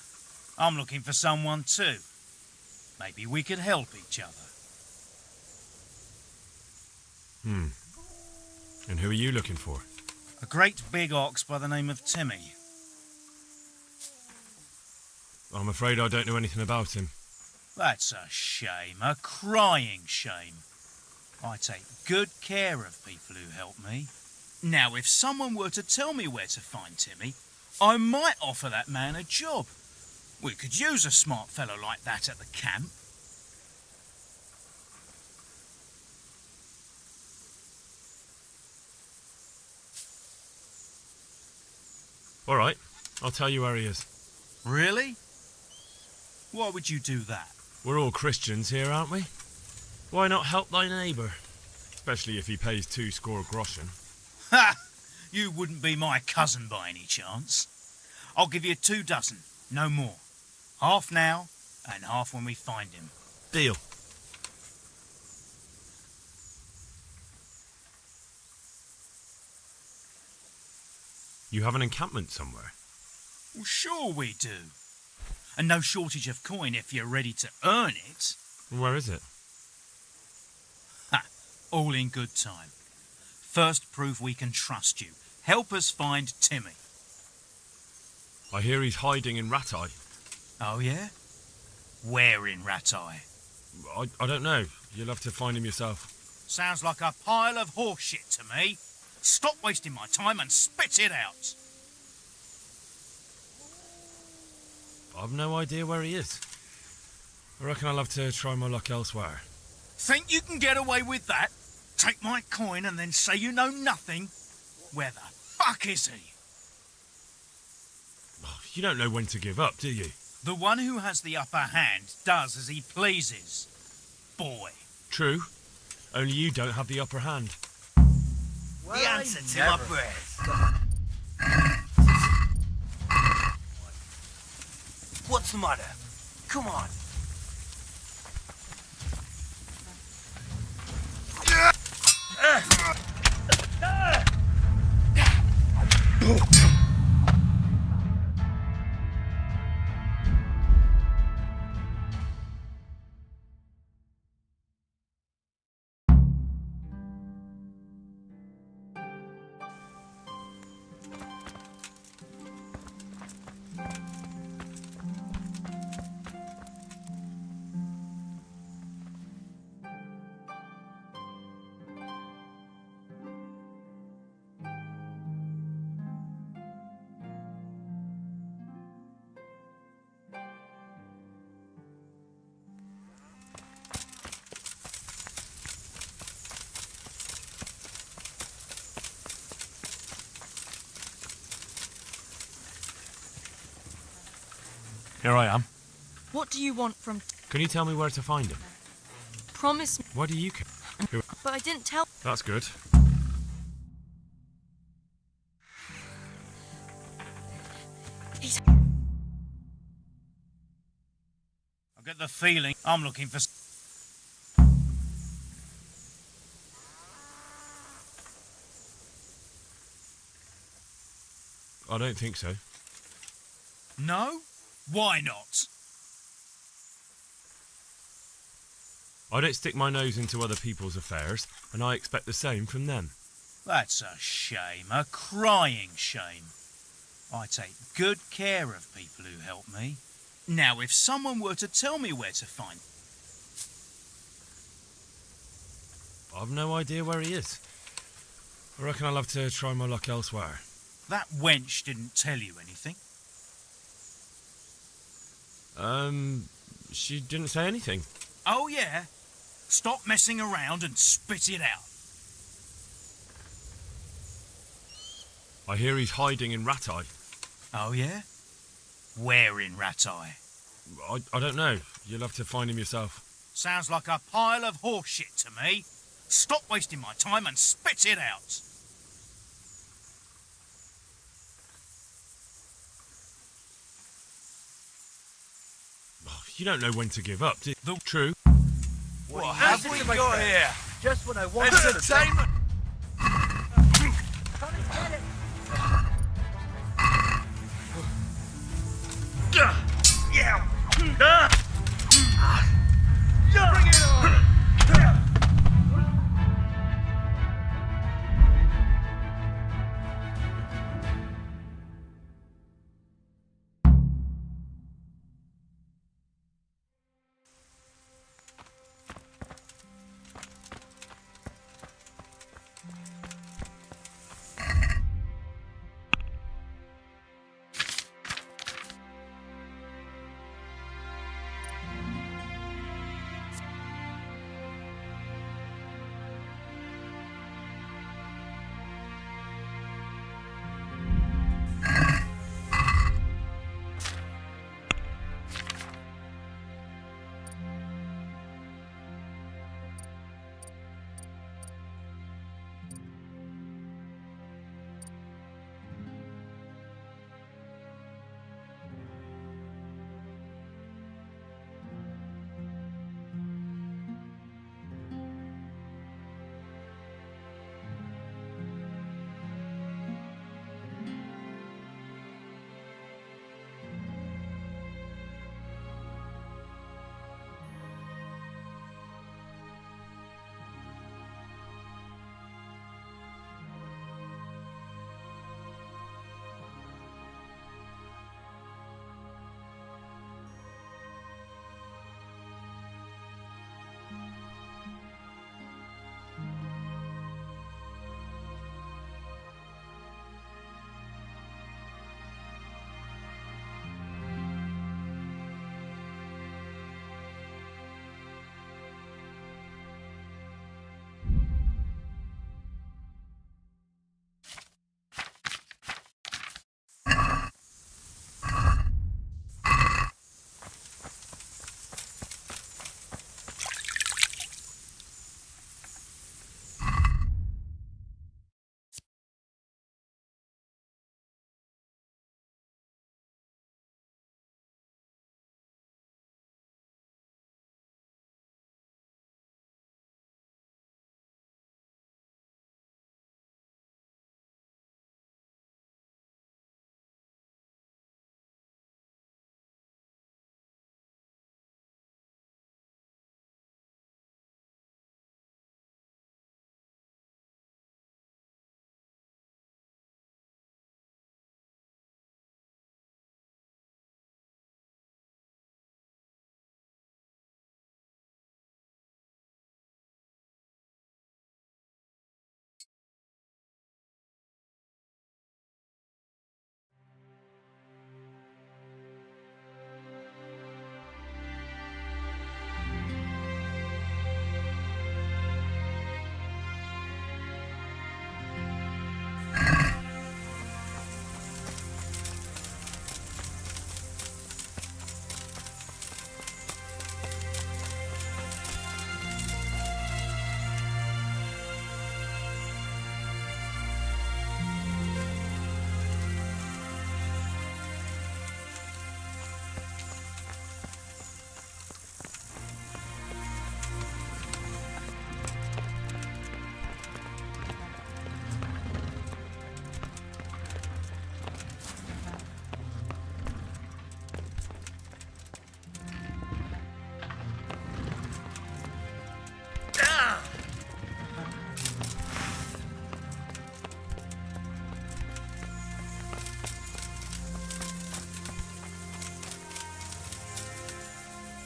I'm looking for someone too. Maybe we could help each other. And who are you looking for? A great big ox by the name of Timmy. I'm afraid I don't know anything about him. That's a shame, a crying shame. I take good care of people who help me. Now, if someone were to tell me where to find Timmy, I might offer that man a job. We could use a smart fellow like that at the camp. All right, I'll tell you where he is. Really? Why would you do that? We're all Christians here, aren't we? Why not help thy neighbour? Especially if he pays 2 groschen. Ha! You wouldn't be my cousin by any chance. I'll give you 2 dozen, no more. Half now, and half when we find him. Deal. You have an encampment somewhere? Well, sure we do. And no shortage of coin if you're ready to earn it. Where is it? Ha! All in good time. First, prove we can trust you. Help us find Timmy. I hear he's hiding in Ratai. Oh, yeah? Where in Ratai? I don't know. You'll have to find him yourself. Sounds like a pile of horse shit to me. Stop wasting my time and spit it out. I've no idea where he is. I reckon I'll have to try my luck elsewhere. Think you can get away with that? Take my coin and then say you know nothing? Where the fuck is he? You don't know when to give up, do you? The one who has the upper hand does as he pleases. Boy. True. Only you don't have the upper hand. The answer to my prayers. What's the matter? Come on. Here I am. What do you want from... Can you tell me where to find him? Promise me... Why do you care? But I didn't tell... That's good. He's... I get the feeling I'm looking for... I don't think so. No? Why not? I don't stick my nose into other people's affairs, and I expect the same from them. That's a shame, a crying shame. I take good care of people who help me. Now, if someone were to tell me where to find... I've no idea where he is. I reckon I'll have to try my luck elsewhere. That wench didn't tell you anything? She didn't say anything. Oh, yeah? Stop messing around and spit it out. I hear he's hiding in Ratai. Oh, yeah? Where in Ratai? I don't know. You'll have to find him yourself. Sounds like a pile of horseshit to me. Stop wasting my time and spit it out. You don't know when to give up, do you? True. What have we got here? Just when I want Entertainment! Yeah. Bring it on!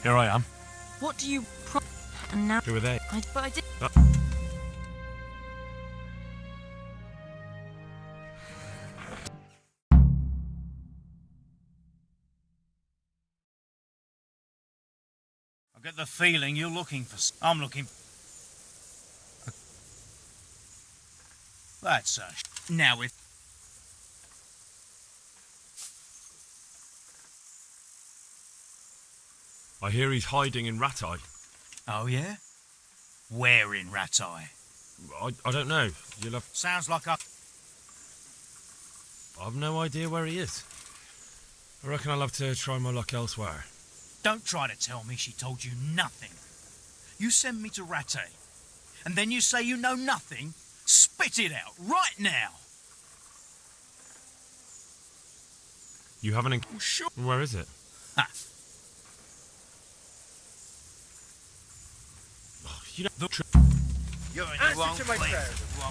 Here I am. What do you And now... Who are they? But I did... I get the feeling you're looking for... I'm looking... That's Now if... I hear he's hiding in Ratai. Oh, yeah? Where in Ratai? I don't know. You'll have... Sounds like a... I've no idea where he is. I reckon I'll have to try my luck elsewhere. Don't try to tell me she told you nothing. You send me to Ratai, and then you say you know nothing? Spit it out, right now! You haven't... Oh, sure. Where is it? Ah. You know... You're in the wrong place.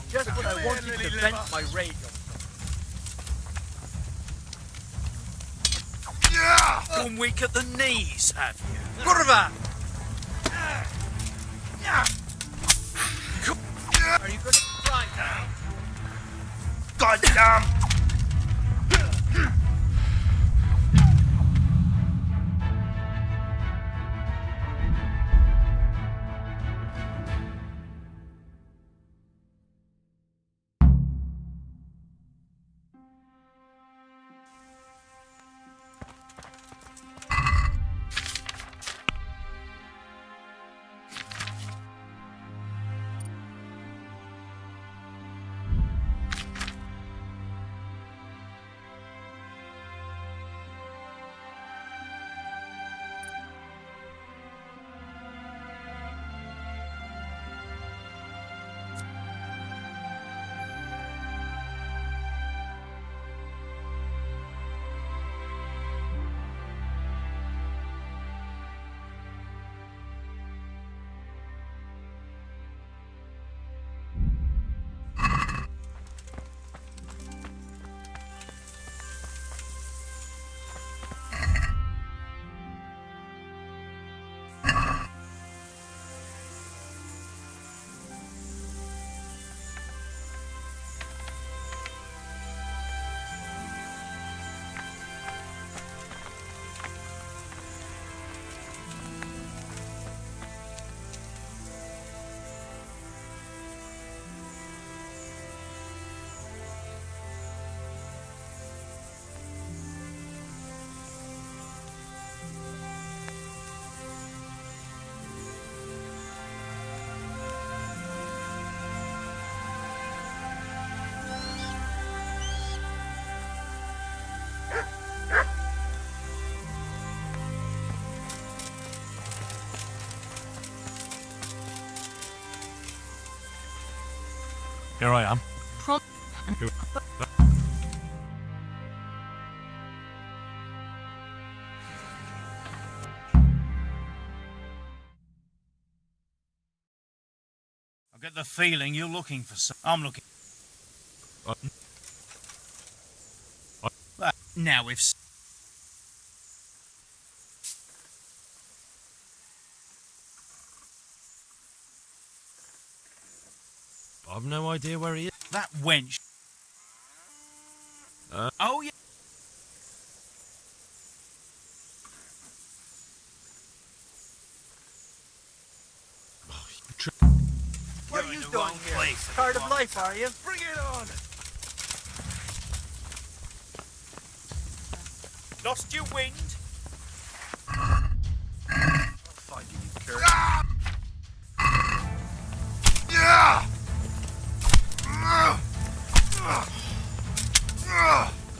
Just when I wanted to vent my rage on Gone weak at the knees, have you? Kurva! Are you gonna cry now? Goddamn! Here I am. I get the feeling you're looking for some... I'm looking... Now if... I've no idea where he is. That wench... oh, yeah. What are you doing here? Tired of life, are you? Bring it on! Lost your wind? I'll find you, you cur.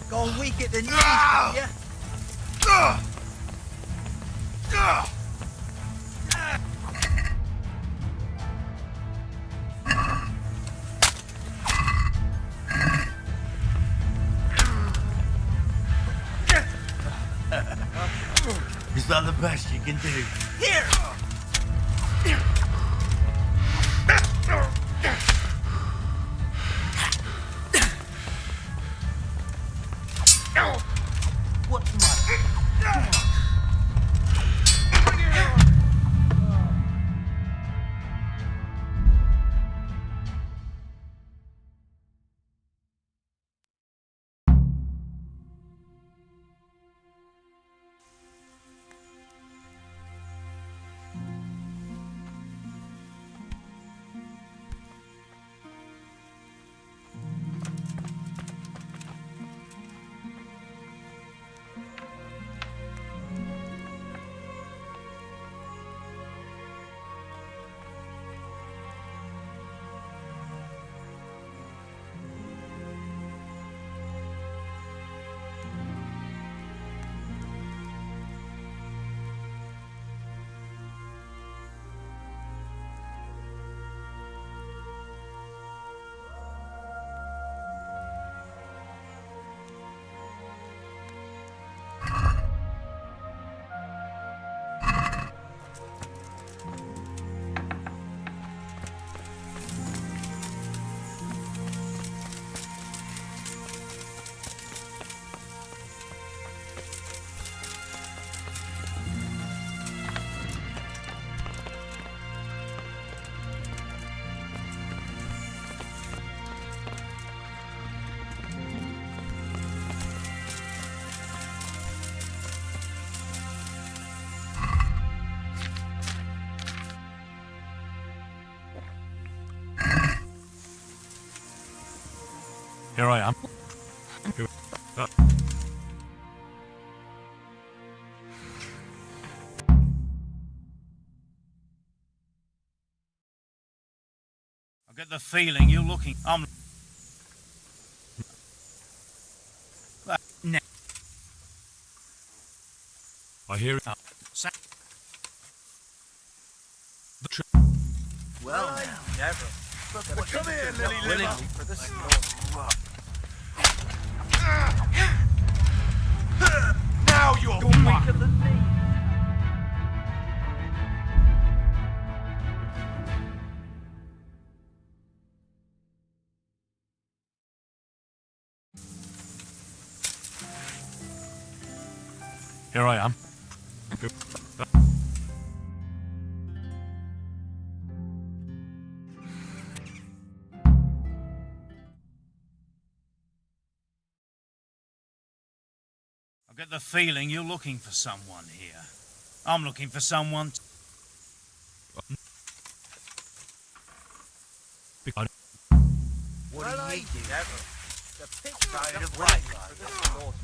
Gone weak at the knees, are ya? Is that the best you can do? Here! What's the matter? Come on. Here I am. I get the feeling you're looking. Now. I hear it. Well, never. Come here, Lily Liver. For this now you're weaker than me. Here I am. I get the feeling you're looking for someone here. I'm looking for someone. What do you do? Never. The pink side of life for this Lord.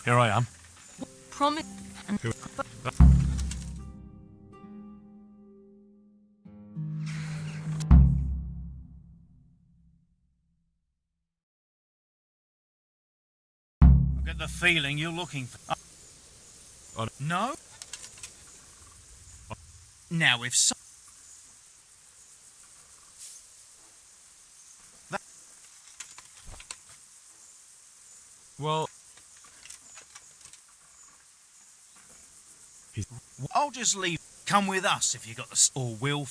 Here I am. Promise. I get the feeling you're looking for. No? Now, if so. Well, I'll just leave. Come with us if you got the. Or we'll.